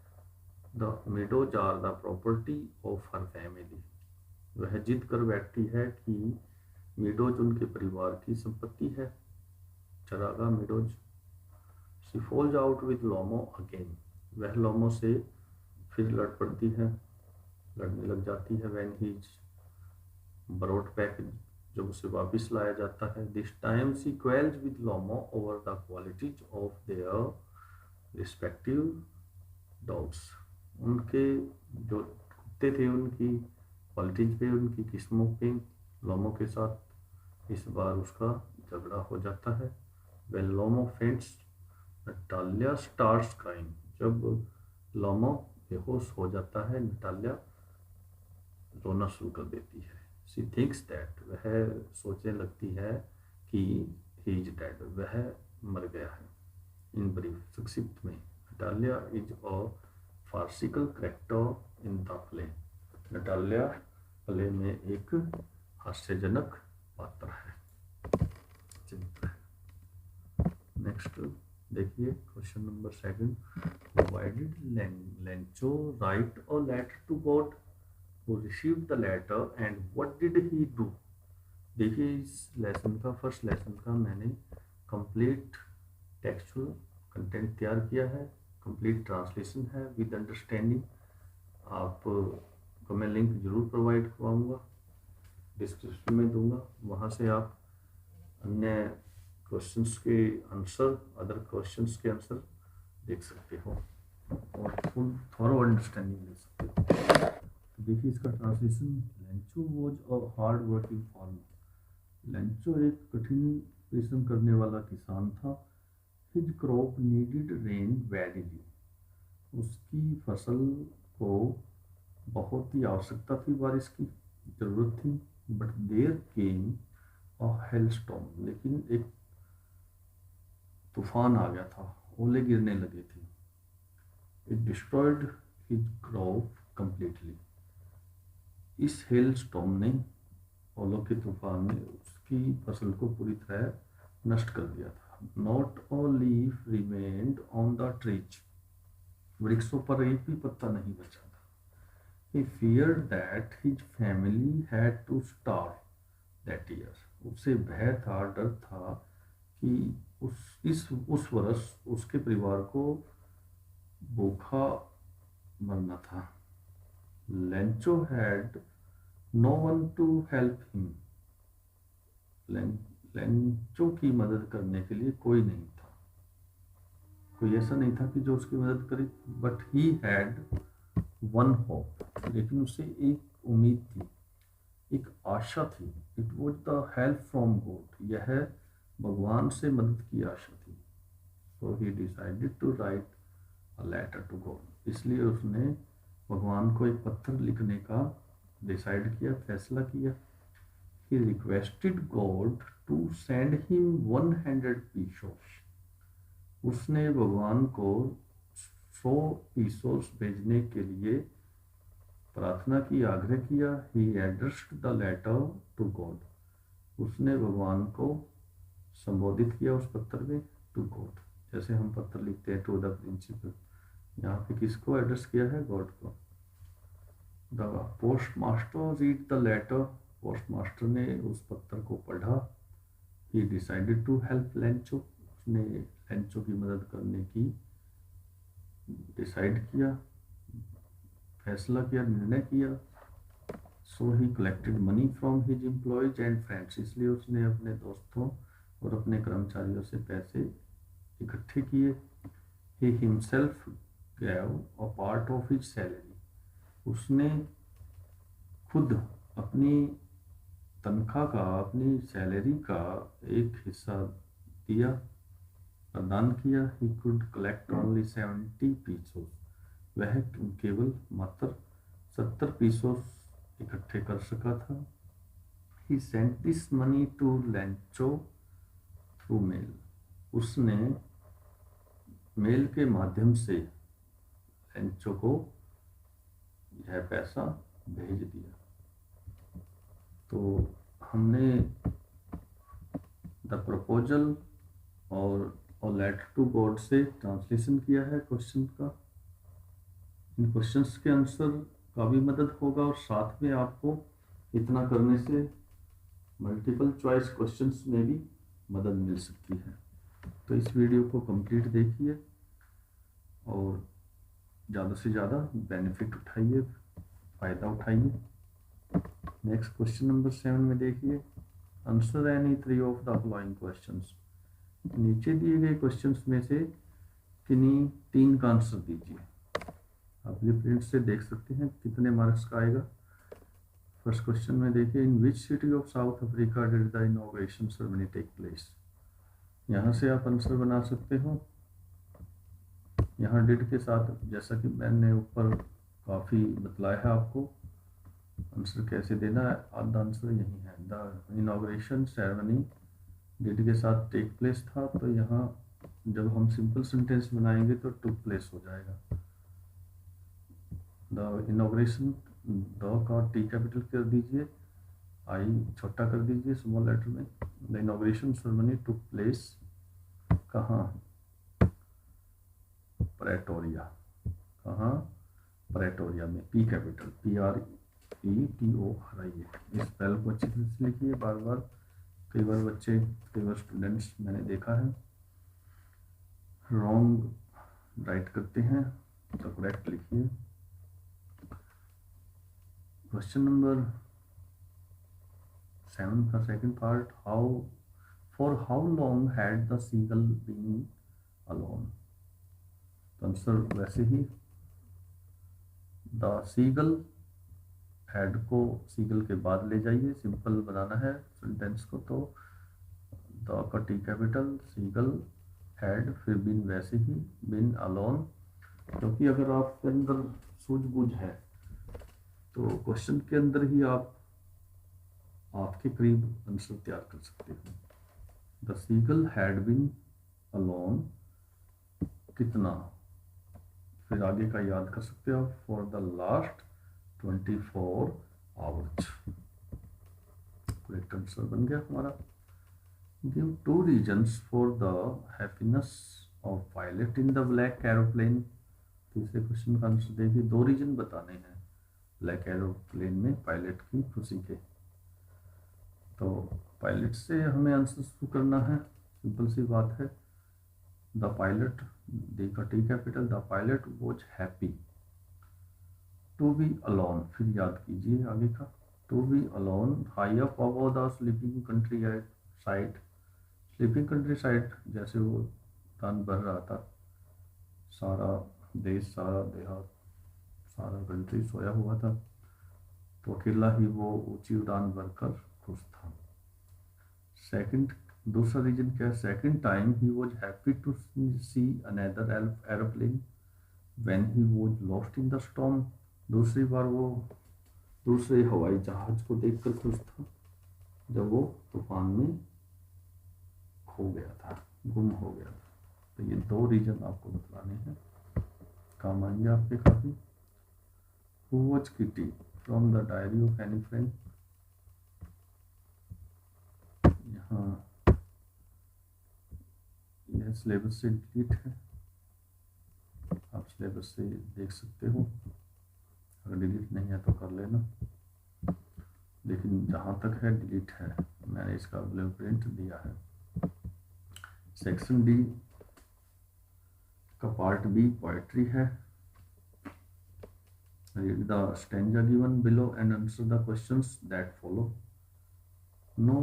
the meadows are the property of her family. वह जिद कर बैठती है कि मीडोज उनके परिवार की संपत्ति है। चरागा meadows. She falls out with Lomov again. वह लोमो से फिर लड़ पड़ती है, लड़ने लग जाती है। When he is brought back, जब उसे वापस लाया जाता है। This time she quarrels with Lomov over the qualities of their respective dogs. उनके जो कुत्ते थे उनकी क्वालिटीज पे, उनकी किस्मों पे लोमो के साथ इस बार उसका झगड़ा हो जाता है। When Lomov faints, Natalia starts crying. जब लोमो बेहोश हो जाता है, नटालिया रोना शुरू कर देती है। She thinks that. वह सोचने लगती है कि ही इज डेड। वह मर गया है। इन ब्रीफ, संक्षिप्त में, Natalia is a farcical character in the play. Natalia play में एक हास्यजनक पात्र है, चरित्र है। नेक्स्ट देखिए, question number 7। Why did Lencho write a letter to God who received the letter and what did he do? देखिए, इस लेसन का, फर्स्ट लेसन का मैंने कंप्लीट टेक्सचुअल कंटेंट तैयार किया है। कंप्लीट ट्रांसलेशन है विद अंडरस्टैंडिंग। आपको मैं लिंक जरूर प्रोवाइड करवाऊंगा। डिस्क्रिप्शन में दूंगा, वहाँ से आप अन्य क्वेश्चंस के आंसर, अदर क्वेश्चंस के आंसर देख सकते हो और फुल थॉरो अंडरस्टैंडिंग ले सकते हो। तो देखिए इसका translation, Lencho was a hard working farmer. Lencho एक कठिन परिश्रम करने वाला किसान था। His crop needed rain verily. उसकी फसल को बहुत ही आवश्यकता थी, बारिश की ज़रूरत थी। But there came a hailstorm, लेकिन एक तूफान आ गया था, ओले गिरने लगे थे। It destroyed his crop completely. इस हेल स्टॉर्म ने, ओलों के तूफान ने उसकी फसल को पूरी तरह नष्ट कर दिया था। Not a leaf remained on the trees. वृक्षों पर एक भी पत्ता नहीं बचा था। He feared that his family had to starve that year. उसे भय था, डर था कि उस वर्ष उसके परिवार को भूखा मरना था। Lencho had no one to help him. Lencho की मदद करने के लिए कोई नहीं था, कोई ऐसा नहीं था कि जो उसकी मदद करे। But he had one hope, लेकिन उसे एक उम्मीद थी, एक आशा थी। It was the help from God. यह भगवान से मदद की आशा थी। So he decided to write a letter to God. इसलिए उसने भगवान को एक पत्र लिखने का डिसाइड किया, फैसला किया। He requested God to send him 100 pesos. उसने भगवान को 100 पीसोस भेजने के लिए प्रार्थना की, आग्रह किया। He addressed the letter to God. उसने भगवान को संबोधित किया उस पत्र में, टू गॉड। जैसे हम पत्र लिखते हैं टू द प्रिंसिपल, यहाँ पे किसको एड्रेस किया है? गॉड को। The post master read the letter. Post master ने उस पत्र को पढ़ा। He decided to help Lencho. उसने लेंचो की मदद करने की डिसाइड किया, फैसला किया, निर्णय किया। So he collected money from his employees and friends. इसलिए उसने अपने दोस्तों और अपने कर्मचारियों से पैसे इकट्ठे किए। He himself gave a part of his salary. उसने खुद अपनी तनख्वाह का, अपनी सैलरी का एक हिस्सा दिया, प्रदान किया। He could collect only 70 pesos. वह केवल मात्र 70 पीसोस इकट्ठे कर सका था। He sent this money to Lencho through mail. उसने मेल के माध्यम से लेंचो को यह पैसा भेज दिया। तो हमने द प्रपोजल और लेटर टू गॉड से ट्रांसलेशन किया है क्वेश्चन का। इन क्वेश्चंस के आंसर का भी मदद होगा और साथ में आपको इतना करने से मल्टीपल चॉइस क्वेश्चंस में भी मदद मिल सकती है। तो इस वीडियो को कंप्लीट देखिए और ज़्यादा से ज़्यादा बेनिफिट उठाइए, फ़ायदा उठाइए। नेक्स्ट क्वेश्चन नंबर 7 में देखिए, answer any 3 of the following questions. नीचे दिए गए क्वेश्चंस में से किन्हीं 3 का आंसर दीजिए। आप प्रिंट से देख सकते हैं कितने मार्क्स का आएगा। फर्स्ट क्वेश्चन में देखिए, in which city of South Africa did the inauguration ceremony take place. यहाँ से आप आंसर बना सकते हो। यहाँ डिड के साथ, जैसा कि मैंने ऊपर काफ़ी बतलाया है आपको आंसर कैसे देना है, आधा आंसर यही है। द इनॉग्रेशन सेरेमनी डिड के साथ टेक प्लेस था, तो यहाँ जब हम सिंपल सेंटेंस बनाएंगे तो टुक प्लेस हो जाएगा। द इनॉग्रेशन, द का टी कैपिटल कर दीजिए, आई छोटा कर दीजिए स्मॉल लेटर में। The inauguration ceremony took place कहाँ? प्रेटोरिया। कहाँ? प्रेटोरिया में, पी कैपिटल, PRETO हराइए। इस स्पेल को अच्छी तरह से लिखिए बार बार। कई बार बच्चे, कई बार स्टूडेंट्स मैंने देखा है रॉन्ग राइट करते हैं, तो करेक्ट लिखिए। क्वेश्चन नंबर 7 का second part, how for how long had the seagull been alone. तो आंसर वैसे ही, द सीगल, हैड को सीगल के बाद ले जाइए, सिंपल बनाना है सेंटेंस को। तो द का टी कैपिटल, सीगल, हैड, फिर बिन वैसे ही, बिन अलोन। क्योंकि अगर आपके अंदर सूझबूझ है तो क्वेश्चन के अंदर ही आप आपके करीब आंसर तैयार कर सकते हो। The seagull had been alone, कितना, फिर आगे का याद कर सकते हो, for the last 24 hours. Correct answer बन गया हमारा। Give 2 reasons for the happiness of pilot in the black aeroplane. तीसरे क्वेश्चन का आंसर देखिए, 2 रीजन बताने हैं ब्लैक एरोप्लेन में पायलट की खुशी के। तो पायलट से हमें आंसर शुरू करना है, सिंपल सी बात है। द पायलट, डी का T capital, the pilot was happy to be alone, फिर याद कीजिए आगे का, to be alone high up above the sleeping countryside. Sleeping countryside, जैसे वो उड़ान भर रहा था, सारा देश, सारा देहात, सारा कंट्री सोया हुआ था, तो अकेला ही वो ऊंची उड़ान भरकर खुश था। सेकंड, दूसरा रीजन क्या है, second time he was happy to see another aeroplane when he was lost in the storm. दूसरी बार वो दूसरे हवाई जहाज को देखकर खुश था जब वो तूफान में खो गया था, गुम हो गया था। तो ये 2 रीजन आपको बतलाने हैं, काम आएंगे आपके काफी। Who was Kitty from the Diary of Anne Frank? यहाँ यह सिलेबस से डिलीट है, आप सिलेबस से देख सकते हो, अगर डिलीट नहीं है तो कर लेना, लेकिन जहाँ तक है डिलीट है, मैंने इसका ब्लूप्रिंट दिया है। सेक्शन डी का पार्ट बी पोएट्री है। Read the stanza given below and answer the questions that follow. No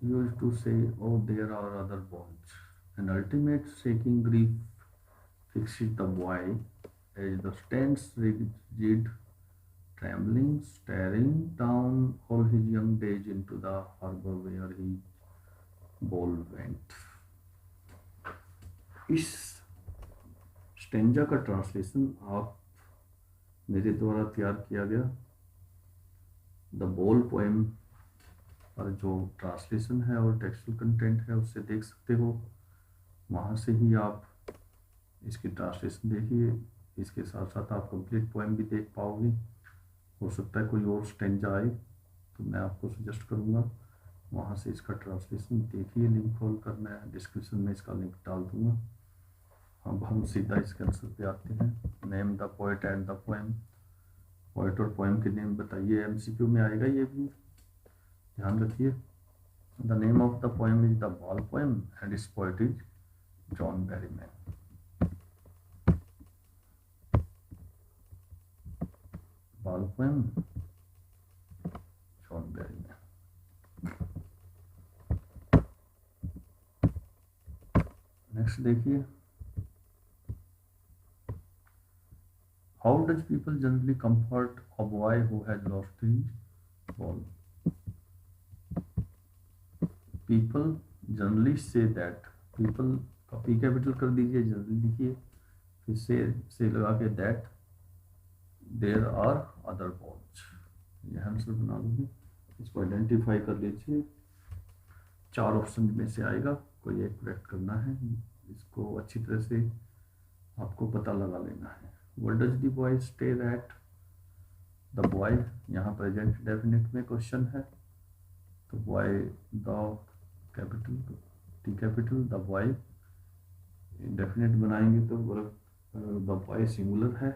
use to say, oh, there are other bonds. An ultimate shaking grief fixes the boy as the stands rigid, trembling, staring down all his young days into the harbor where his ball went. इस stanza का translation आप मेरे द्वारा तैयार किया गया the ball poem पर जो ट्रांसलेशन है और टेक्सचुअल कंटेंट है उससे देख सकते हो, वहाँ से ही आप इसकी ट्रांसलेशन देखिए, इसके साथ साथ आप कंप्लीट पोएम भी देख पाओगे। हो सकता है कोई और स्टेंजा आए तो मैं आपको सजेस्ट करूँगा वहाँ से इसका ट्रांसलेशन देखिए, लिंक खोल कर मैं डिस्क्रिप्शन में इसका लिंक डाल दूँगा। अब हम सीधा इसके आंसर पे आते हैं। Name the poet and the poem, poet और पोएम के नेम बताइए, एमसीक्यू में आएगा ये भी, ध्यान रखिए। The name of the poem is the ball poem and it's poet is John Berryman. Ball poem, John Berryman. Next देखिए, how does people generally comfort a boy who has lost his ball? People generally say that, people का P capital कर दीजिए, generally लिखिए, फिर से लगा के that there are other balls, यह आंसर बना लूँगी। इसको आइडेंटिफाई कर लीजिए, 4 ऑप्शन में से आएगा, कोई एक करेक्ट करना है, इसको अच्छी तरह से आपको पता लगा लेना है। What does the boy stare at? The boy, यहाँ प्रेजेंट डेफिनेट में क्वेश्चन है, तो boy the capital T capital, the boy definite बनाएंगे तो वर्ब द बॉय सिंगुलर है,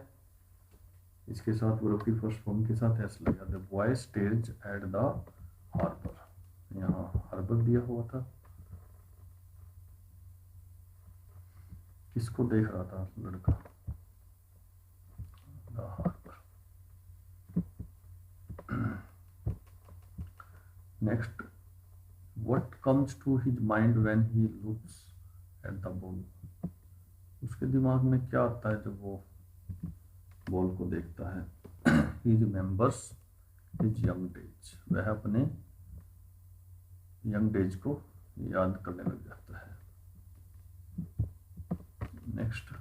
इसके साथ वर्ब की फर्स्ट फॉर्म के साथ एस लगा। The boy stage at the harbour, यहाँ हार्बर दिया हुआ था, किसको देख रहा था लड़का, the harbour. Next, what comes to his mind when he looks at the ball? उसके दिमाग में क्या आता है जब वो बॉल को देखता है? he remembers his young days. वह अपने यंग डेज को याद करने लग जाता है. Next,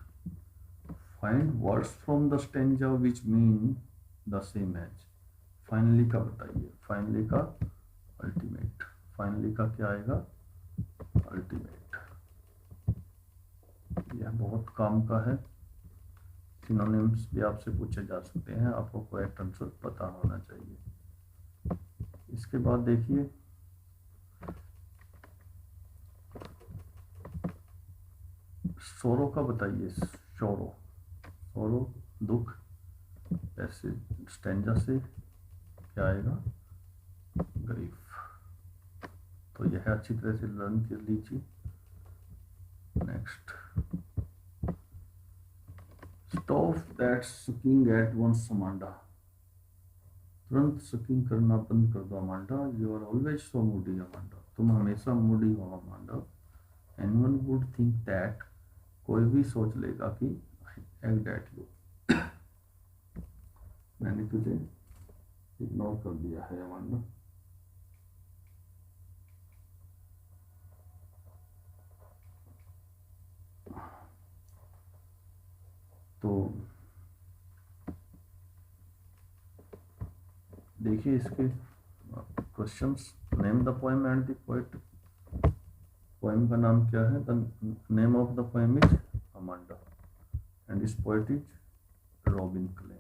find words from the stanza which mean the same as. Finally का बताइए. फाइनली का अल्टीमेट. फाइनली का क्या आएगा? अल्टीमेट. यह बहुत काम का है. सिनोनिम्स भी आपसे पूछे जा सकते हैं, आपको करेक्ट आंसर पता होना चाहिए. इसके बाद देखिए, सोरो का बताइए. सोरो, सोरो दुख. ऐसे स्टेंजा से क्या आएगा? ग्रीफ. तो यह अच्छी तरह से लर्न कर लीजिए. Next, stop that sucking at once Amanda. तुरंत सुकिंग करना बंद कर दो Amanda. You are always so moody Amanda. तुम हमेशा मूडी हो Amanda. Anyone would think that. कोई भी सोच लेगा कि आई एग्ड एट यू. मैंने तुझे इग्नोर कर दिया है अमांडा. तो देखिए इसके questions. Name the poem and the poet. Poem का नाम क्या है? The name of the poem is Amanda and this poet is Robin Klein.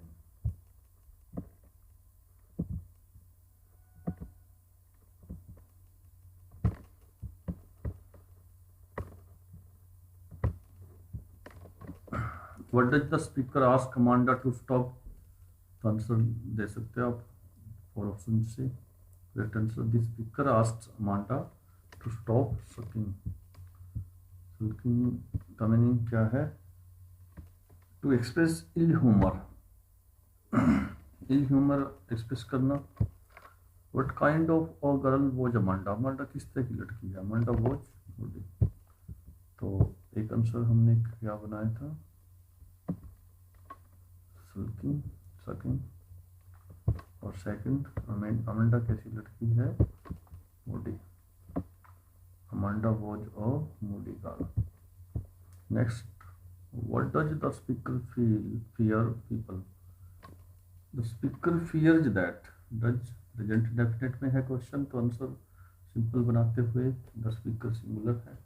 What does the speaker ask Amanda to stop? तो आंसर दे सकते हो आप 4 ऑप्शन से. Correct answer, the speaker asks Amanda to stop sulking. Sulking का meaning क्या है? To express ill humour. Ill humour express करना. What kind of a girl was Amanda. Amanda किस तरह की लड़की है? Amanda was moody. तो एक आंसर हमने क्या बनाया था? Sucking, sucking. और सेकंड, अमांडा कैसी लड़की है? Moody. Amanda was a moody girl. Next, what does the speaker fear people. The speaker fears that. Does present definite में है क्वेश्चन, तो आंसर सिंपल बनाते हुए द स्पीकर सिंगुलर है,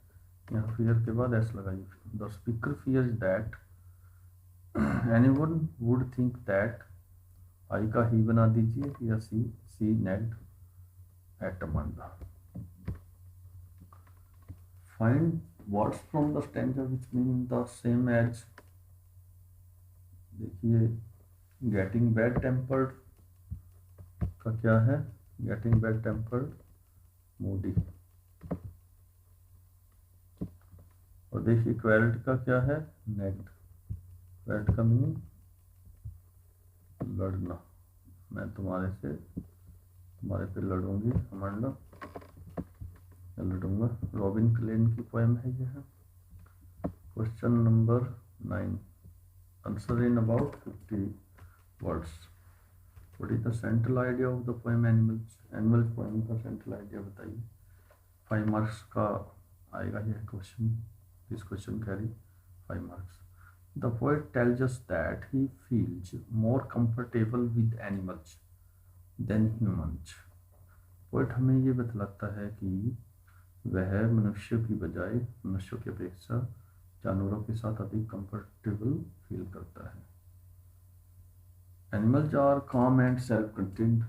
यहाँ फियर के बाद एस लगाइए. The speaker fears that anyone would think that. I का ही बना दीजिए या she nagged at Amanda. Find words from the stanza which mean the same as. देखिए, गेटिंग बैड टेम्पर्ड का क्या है? Getting bad tempered moody. और देखिए क्वेल्ड का क्या है? नेग्ड. क्वेल्ड का मीनिंग लड़ना. मैं तुम्हारे पे लड़ूंगी अमांडा, लड़ूंगा. रॉबिन क्लेन की पोएम है यह. Question number 9. Answer in about 50 words. What is the central idea of the poem animals. Animals poem का सेंट्रल आइडिया बताइए. 5 मार्क्स का आएगा यह question. This question carry 5 marks. The poet tells us that he feels more comfortable with animals than humans. Poet हमें ये बतलाता है कि वह मनुष्य की बजाय, मनुष्यों की अपेक्षा जानवरों के साथ अधिक कंफर्टेबल फील करता है. Animals are calm and self-contained.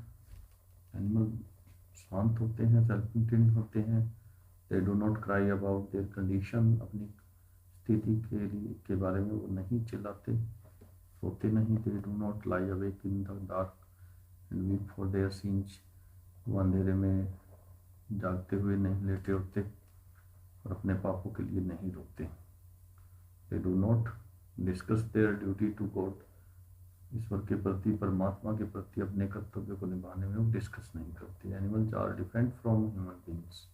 Animal शांत होते हैं, सेल्फ कंटेंट होते हैं. They do not cry about their condition. अपनी स्थिति के बारे में वो नहीं चिल्लाते, सोते नहीं. They do not lie awake in the dark and weep for their sins. वो अंधेरे में जागते हुए नहीं लेटे होते और अपने पापों के लिए नहीं रोते. They do not discuss their duty to God. ईश्वर के प्रति, परमात्मा के प्रति अपने कर्तव्य को निभाने में वो डिस्कस नहीं करते. Animals are different from human beings.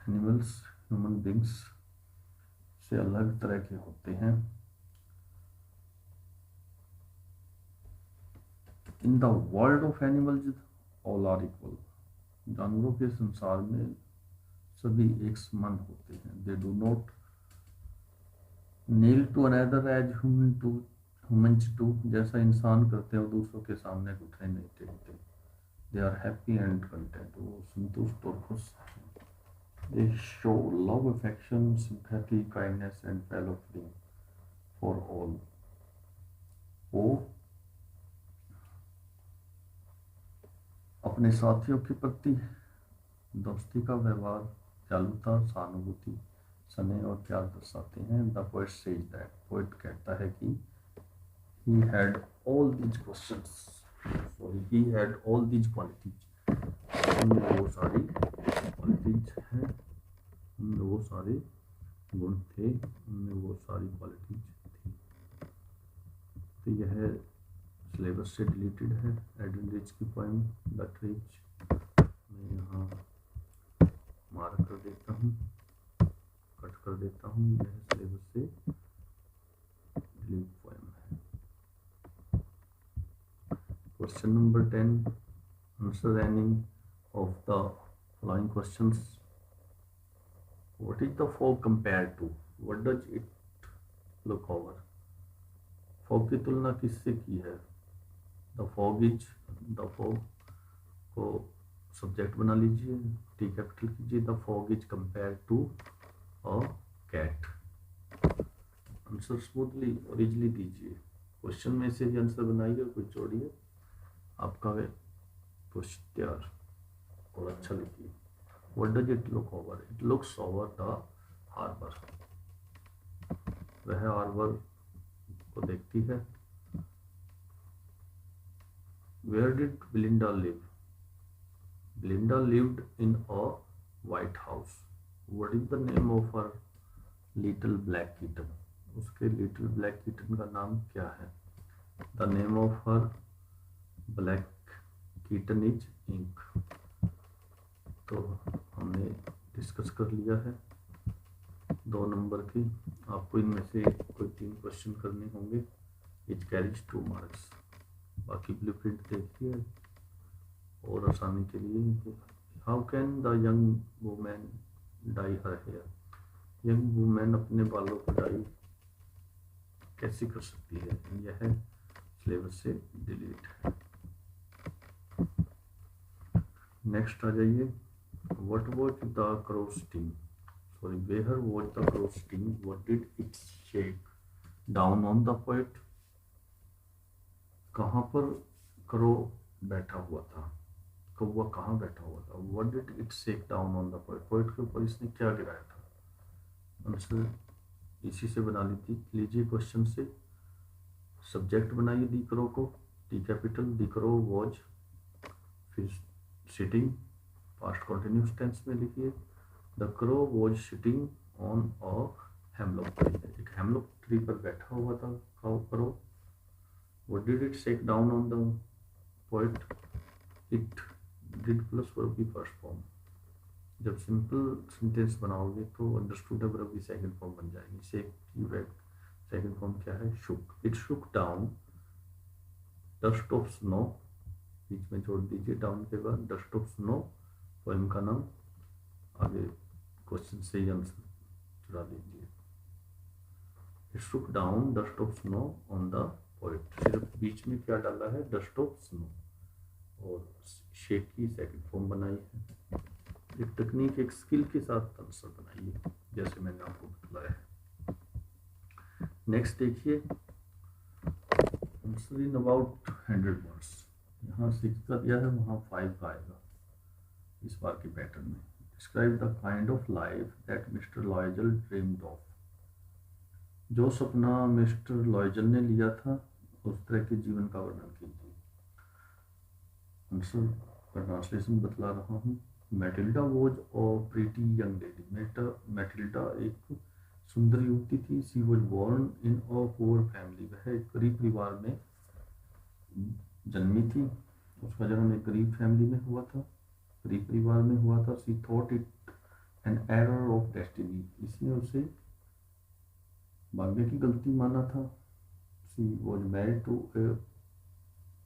Animals human beings से अलग तरह के होते हैं। In the world of animals all are equal. जानवरों के संसार में सभी एक समान होते हैं। They do not kneel to another as humans do. जैसा इंसान करते हैं, दूसरों के सामने घुटने नहीं टेकते। They are happy and content. वो संतुष्ट और खुश हैं। They show love, affection, sympathy, kindness and fellow feeling for all. वो अपने साथियों के प्रति दोस्ती का व्यवहार, दयालुता, सहानुभूति, स्नेह और प्यार दर्शाते हैं। The poet says that. Poet कहता है कि he had all these questions, sorry, he had all these qualities। उनमें वो सारी क्वालिटीज हैं, उनमें वो सारे गुण थे, उनमें वो सारी क्वालिटीज थी। तो यह सिलेबस से डिलीटेड है। एडन रिच की पोएम द ट्रीज। मैं यहाँ मार्क कर देता हूँ, कट कर देता हूँ। यह सिलेबस से डिलीट पोएम है। Question number 10, answer any of the following questions. What is the fog compared to? What does it look over? Fog की तुलना किससे की है? The fog is, the fog को सब्जेक्ट बना लीजिए, टी कैपिटल कीजिए। The fog is compared to a cat। Answer smoothly और इजली दीजिए। क्वेश्चन में से ही आंसर बनाइए और कुछ जोड़िए। आपका क्वेश्चन तैयार और अच्छा लिखिए। What does it look over? It looks over the harbor। वह हार्बर को देखती है। Where did Belinda live? Belinda lived in a white house। What is the name of her little black kitten? उसके little black kitten का नाम क्या है? The name of her black kitten is Ink। तो हमने डिस्कस कर लिया है 2 नंबर की। आपको इनमें से कोई 3 क्वेश्चन करने होंगे। It carries 2 marks. बाकी ब्लूप्रिंट देखिए और आसानी के लिए। How can the young women dye her hair? Young women अपने बालों को डाई कैसे कर सकती है? यह सिलेबस से डिलीट है। नेक्स्ट आ जाइए। What was the crow sting? Sorry, where was the crow sting? What did it shake down on the poet? कहाँ पर क्रो बैठा हुआ था? कौवा कहाँ बैठा हुआ था? What did it shake down on the poet? Poet के ऊपर इसने क्या गिराया था? आंसर इसी से बना लीजिए क्वेश्चन से। सब्जेक्ट बनाइए दी क्रो को, T capital. The crow was, फिर सिटिंग, पास्ट कंटिन्यूस टेंस में लिखिए। The crow was sitting on a hemlock tree. एक हेमलॉक ट्री पर बैठा हुआ था crow. What did it shake down on the poet? It did plus verb की first form. जब सिंपल सेंटेंस बनाओगे तो अंडरस्टूड है वर्ब की सेकंड फॉर्म बन जाएगी। शेक की सेकंड फॉर्म क्या है? Shook. It shook down dust of snow. बीच में जोड़ दीजिए डाउन के बाद डस्ट ऑफ स्नो। पोएम का नाम आगे क्वेश्चन से ही आंसर चुरा दीजिए। It shook down dust of snow on the poet. सिर्फ बीच में क्या डाला है? Dust of snow. और शेक की सेकंड फॉर्म बनाई है। एक टेक्निक, एक स्किल के साथ आंसर बनाइए जैसे मैंने आपको बतलाया है। नेक्स्ट देखिए, आंसर इन अबाउट 100 वर्ड्स। यहाँ 6 का दिया है, वहाँ 5 का आएगा इस बार के पैटर्न में। Describe the kind of life that mister लॉयजल dreamed of. जो सपना मिस्टर लॉयजल ने लिया था उस तरह के जीवन का वर्णन कीजिए। आंसर का ट्रांसलेशन बतला रहा हूँ। Matilda was a pretty young lady. Matilda एक सुंदर युवती थी। She was born in a poor family. वह एक गरीब परिवार में जन्मी थी। उसका जन्म एक गरीब फैमिली में हुआ था, गरीब परिवार में हुआ था। She thought it an error of destiny, इसने उसे भाग्य की गलती माना था। शी वॉज मैरिड टू ए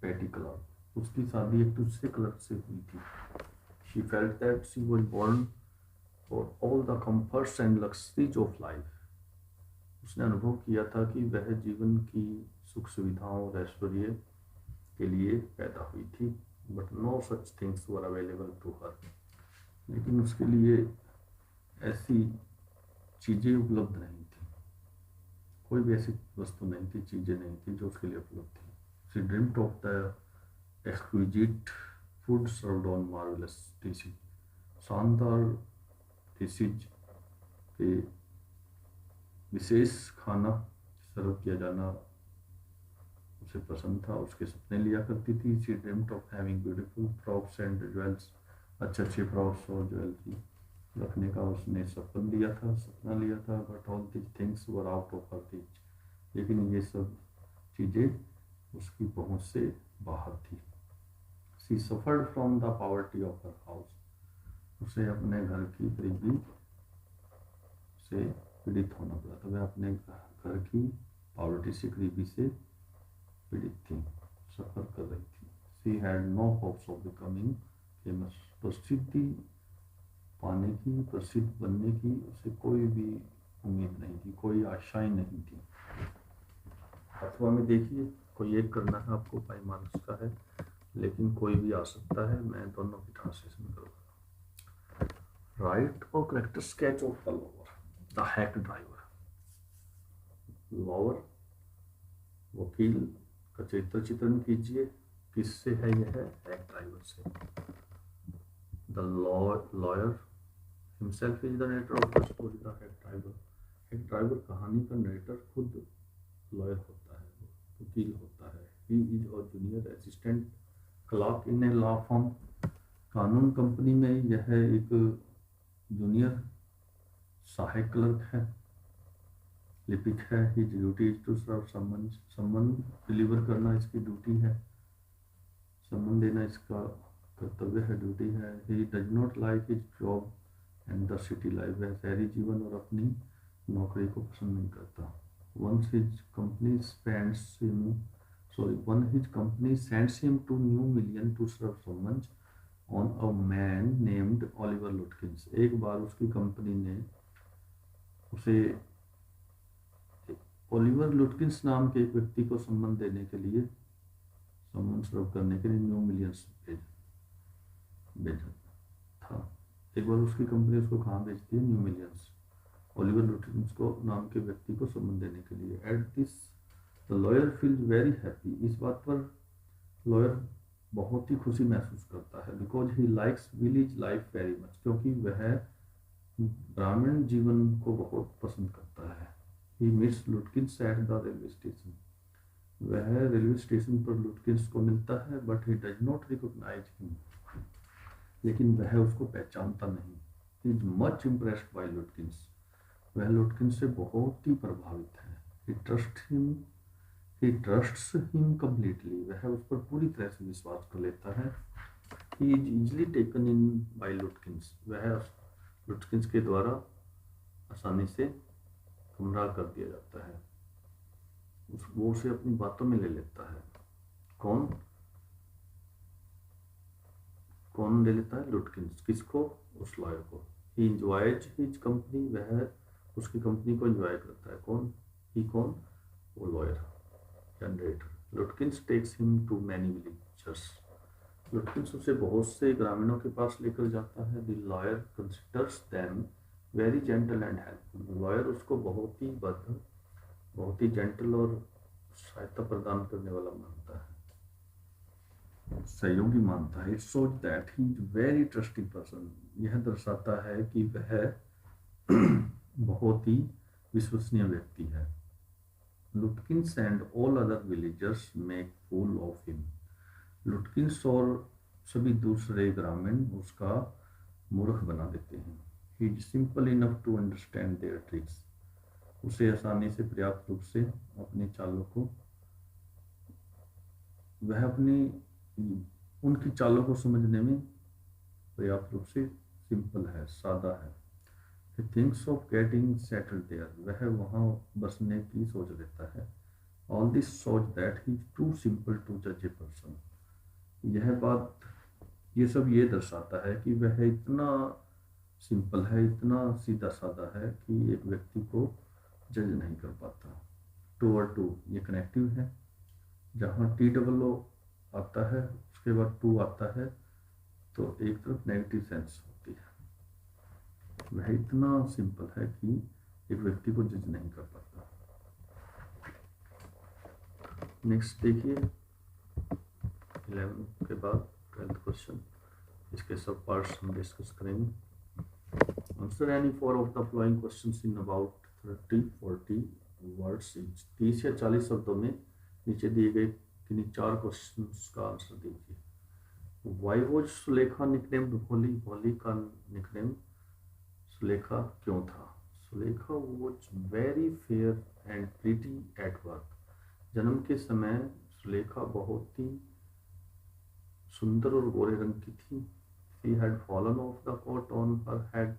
पेटी क्लर्क, उसकी शादी एक दूसरे क्लर्क से हुई थी। She felt that she was born for all the comforts and luxuries of life, उसने अनुभव किया था कि वह जीवन की सुख सुविधाओं और ऐश्वर्य के लिए पैदा हुई थी। But no such things were available to her, लेकिन उसके लिए ऐसी चीज़ें उपलब्ध नहीं थी, कोई भी ऐसी वस्तु नहीं थी, चीज़ें नहीं थी जो उसके लिए उपलब्ध थी। She dreamed of the exquisite food served on marvellous dishes, शानदार डिशेज के विशेष खाना सर्व किया जाना उसे पसंद था, उसके सपने लिया करती थी। She dreamed of having beautiful frocks and jewels, अच्छे अच्छे फ्रॉक्स और ज्वेलरी रखने का उसने सपना लिया था। But all this things were out of her reach, लेकिन ये सब चीज़ें उसकी पहुंच से बाहर थी। She suffered from the poverty of her house, उसे अपने घर की गरीबी से पीड़ित होना पड़ा था। वह अपने घर की पॉवर्टी से, गरीबी से पीड़ित थी, सफ़र कर रही थी। She had no hopes of becoming famous, प्रसिद्धि पाने की, प्रसिद्ध बनने की उसे कोई भी उम्मीद नहीं थी, कोई आशाएं नहीं थी। अथवा में देखिए, कोई एक करना है आपको, पाईमान उसका है, लेकिन कोई भी आ सकता है। मैं दोनों की ट्रांसलेशन करूँगा। राइट और character sketch of the lower, the hack driver. Lower वकील का चरित्र चित्रण कीजिए, किससे है? यह है हैक ड्राइवर से। The lawyer himself is the narrator of the story, the hack driver. Hack driver कहानी का नरेटर खुद लॉयर होता है, वकील होता है। He is a junior assistant clerk in a law firm, कानून कंपनी में यह एक जूनियर सहायक क्लर्क है, लिपिक है। His duty is to serve summon deliver करना इसकी ड्यूटी है, सम्मन देना इसका कर्तव्य है, ड्यूटी है। ही does not like his job and the city life, वह शहरी जीवन और अपनी नौकरी को पसंद नहीं करता। Once his company sends him to New Million to serve summons on a man named Oliver Lutkins, एक बार उसकी कंपनी ने उसे ओलिवर लुटकिंस नाम के एक व्यक्ति को सम्मन देने के लिए, सम्मन सर्व करने के लिए न्यू मिलियंस भेजा था। एक बार उसकी कंपनी उसको कहाँ भेजती है? न्यू मिलियंस, ओलिवर लुटकिंस को नाम के व्यक्ति को सम्मन देने के लिए। At this the lawyer feels very happy, इस बात पर लॉयर बहुत ही खुशी महसूस करता है। Because he likes village life very much, क्योंकि वह ग्रामीण जीवन को बहुत पसंद करता है। He meets Lutkins at the railway station, वह रेलवे स्टेशन पर लुटकिंस को मिलता है। But he does not recognise him, लेकिन वह उसको पहचानता नहीं। He is much impressed by Lutkins, वह लुटकिंस से बहुत ही प्रभावित है। ही ट्रस्ट्स हिम कम्प्लीटली, वह उस पर पूरी तरह से विश्वास कर लेता है। He is easily taken in by Lutkins, वह लुटकिंस के द्वारा आसानी से गुमराह कर दिया जाता है, वो उसे अपनी बातों में ले लेता है। कौन ले लेता है? लुटकिंस। किसको? उस लॉयर को। ही इंजॉयज हिज कंपनी, वह उसकी कंपनी को एंजॉय करता है। कौन? वो lawyer, generator. Lutkins takes him to many villagers, Lutkins उसे बहुत से ग्रामीणों के पास लेकर जाता है। The lawyer considers them very gentle and helpful, lawyer उसको बहुत ही भद्र, बहुत ही जेंटल और सहायता प्रदान करने वाला मानता है, सहयोगी मानता है। It shows that he is very trusting person, यह दर्शाता है कि वह बहुत ही विश्वसनीय व्यक्ति है। Lutkins and all other villagers make fool of him, Lutkins और सभी दूसरे ग्रामीण उसका मूर्ख बना देते हैं। He is simple enough to understand their tricks, उसे आसानी से पर्याप्त रूप से अपनी चालों को, वह उनकी चालों को समझने में पर्याप्त रूप से सिंपल है, सादा है। He thinks of getting settled there, वह वहाँ बसने की सोच लेता है। All this shows that he too simple to जज ए पर्सन, यह बात, ये सब ये दर्शाता है कि वह इतना सिंपल है, इतना सीधा साधा है कि एक व्यक्ति को जज नहीं कर पाता। टू और टू ये कनेक्टिव है, जहाँ टी डबल ओ आता है उसके बाद टू आता है तो एक तरफ नेगेटिव सेंस होती है। वह इतना सिंपल है कि एक व्यक्ति को जज नहीं कर पाता। नेक्स्ट देखिए 11 के बाद 12th क्वेश्चन, इसके सब पार्ट्स हम डिस्कस करेंगे। Answer any 4 of the following questions in about 30-40 words each, 30 या 40 शब्दों में नीचे दिए गए किन्हीं 4 क्वेश्चंस का आंसर दीजिए। वाई वॉज सुलेखा निकनेम्ड भोली, भोली का निकनेम सुलेखा क्यों था? Sulekha was very fair and pretty at birth, जन्म के समय सुलेखा बहुत ही सुंदर और गोरे रंग की थी। She had fallen off the cot on her head,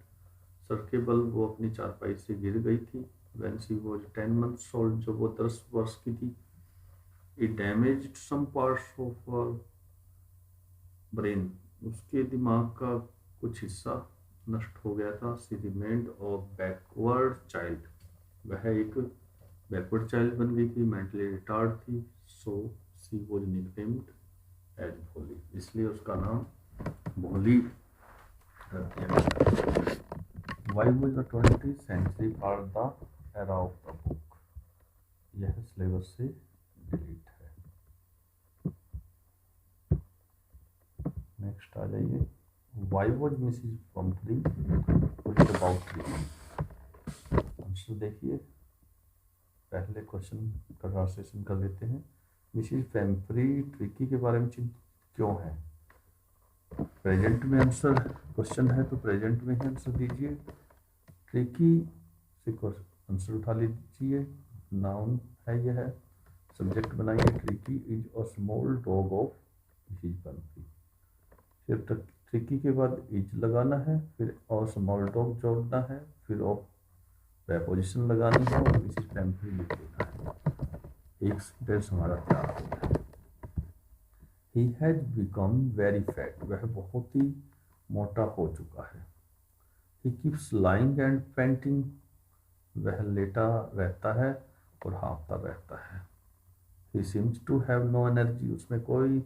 सर के बल वो अपनी चारपाई से गिर गई थी। When she was 10 months old, जब वो 10 वर्ष की थी। It damaged some parts of her brain, उसके दिमाग का कुछ हिस्सा नष्ट हो गया था। She remained a backward child, वह एक बैकवर्ड चाइल्ड बन गई थी, मेंटली रिटार्ड थी। So she was nicknamed as Bholi, इसलिए उसका नाम भोली रख दिया गया। Why was the 20th century part the era of the book, यह सिलेबस से डिलीट है। नेक्स्ट आ जाइए, why was Mrs Pumphrey about Tricki, answer देखिए। पहले क्वेश्चन का ट्रांसलेशन कर लेते हैं। मिसिज पेम्फ्री ट्रिकी के बारे में चिंतित क्यों है? प्रेजेंट में आंसर क्वेश्चन है तो प्रेजेंट में ही आंसर दीजिए। ट्रिकी से आंसर उठा लीजिए, नाउन है यह, सब्जेक्ट बनाइए। Tricki is a small dog of Mrs Pumphrey, फिर ट्रिकी के बाद इज लगाना है, फिर और स्मॉल डॉग जोड़ना है, फिर ऑफ प्रेपोजिशन लगानी है और मिसिज पेम्फ्री लिख देना है। एक सेंटेंस हमारा तैयार हो गया। He has become very fat, वह बहुत ही मोटा हो चुका है। He keeps lying and panting, वह लेटा रहता है और हाँफता रहता है। He seems to have no energy, उसमें कोई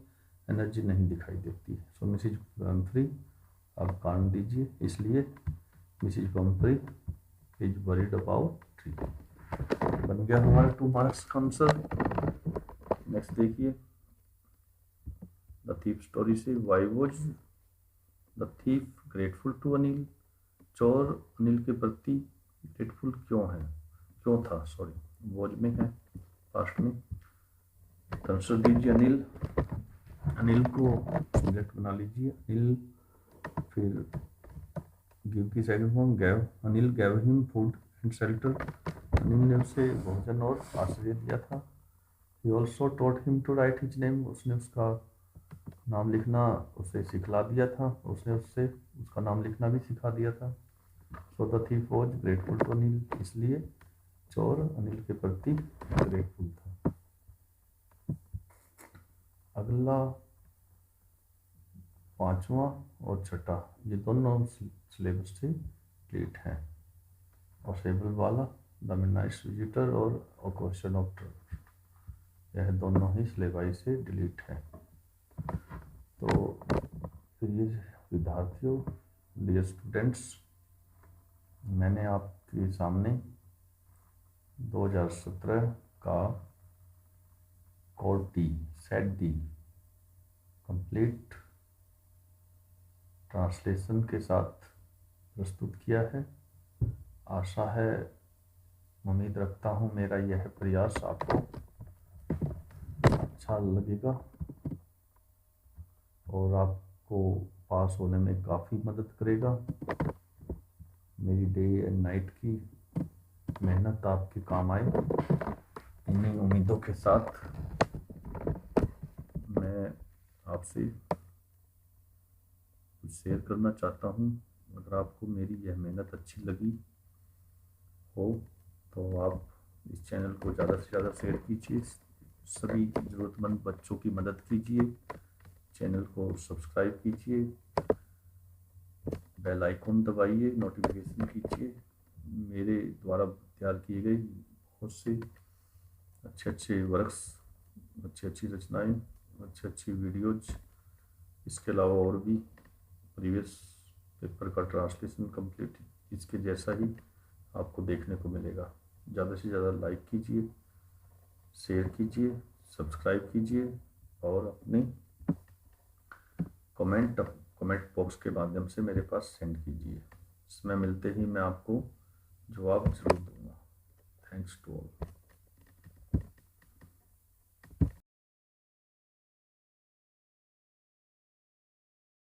एनर्जी नहीं दिखाई देती। सो मिसिज पेम्फ्री, अब कारण दीजिए, इसलिए Mrs Pumphrey is worried about Tricki, बन गया हमारा 2 marks का आंसर। नेक्स्ट देखिए, द थीफ स्टोरी से, why was the thief grateful to Anil, चोर अनिल के प्रति ग्रेटफुल क्यों था, सॉरी वॉज में है पास्ट में। आंसर दीजिए अनिल, अनिल को सब्जेक्ट बना लीजिए। अनिल, फिर गिव की second form gave, Anil gave him food and shelter, Anil ने उसे भोजन और आश्रय दिया था। He also taught him to write his name, उसने उसका नाम लिखना उसे सिखला दिया था, उसने उससे उसका नाम लिखना भी सिखा दिया था। So the thief was grateful to Anil, इसलिए चोर अनिल के प्रति ग्रेटफुल था। अगला 5वां और छठा, ये दोनों सिलेबस से डिलीट हैं, और सेबल वाला द मिडनाइट विजिटर और अ क्वेश्चन ऑफ ट्रस्ट, यह दोनों ही सिलेबस से डिलीट हैं। तो फिर ये विद्यार्थियों, डियर स्टूडेंट्स, मैंने आपके सामने 2017 का code D, set D complete translation के साथ प्रस्तुत किया है। आशा है, उम्मीद रखता हूँ मेरा यह प्रयास आपको अच्छा लगेगा और आपको पास होने में काफ़ी मदद करेगा। मेरी डे एंड नाइट की मेहनत आपके काम आए, इन्हीं उम्मीदों के साथ मैं आपसे कुछ शेयर करना चाहता हूँ। अगर आपको मेरी यह मेहनत अच्छी लगी हो तो आप इस चैनल को ज़्यादा से ज़्यादा शेयर कीजिए, सभी ज़रूरतमंद बच्चों की मदद कीजिए, चैनल को सब्सक्राइब कीजिए, बेल आइकन दबाइए, नोटिफिकेशन कीजिए। मेरे द्वारा तैयार किए गए बहुत से अच्छे अच्छे वर्क्स, अच्छी अच्छी रचनाएं, अच्छी अच्छी वीडियोज, इसके अलावा और भी प्रीवियस पेपर का ट्रांसलेशन कंप्लीट इसके जैसा ही आपको देखने को मिलेगा। ज़्यादा से ज़्यादा लाइक कीजिए, शेयर कीजिए, सब्सक्राइब कीजिए और अपने कमेंट बॉक्स के माध्यम से मेरे पास सेंड कीजिए। इसमें मिलते ही मैं आपको जवाब ज़रूर दूंगा। Thanks to all.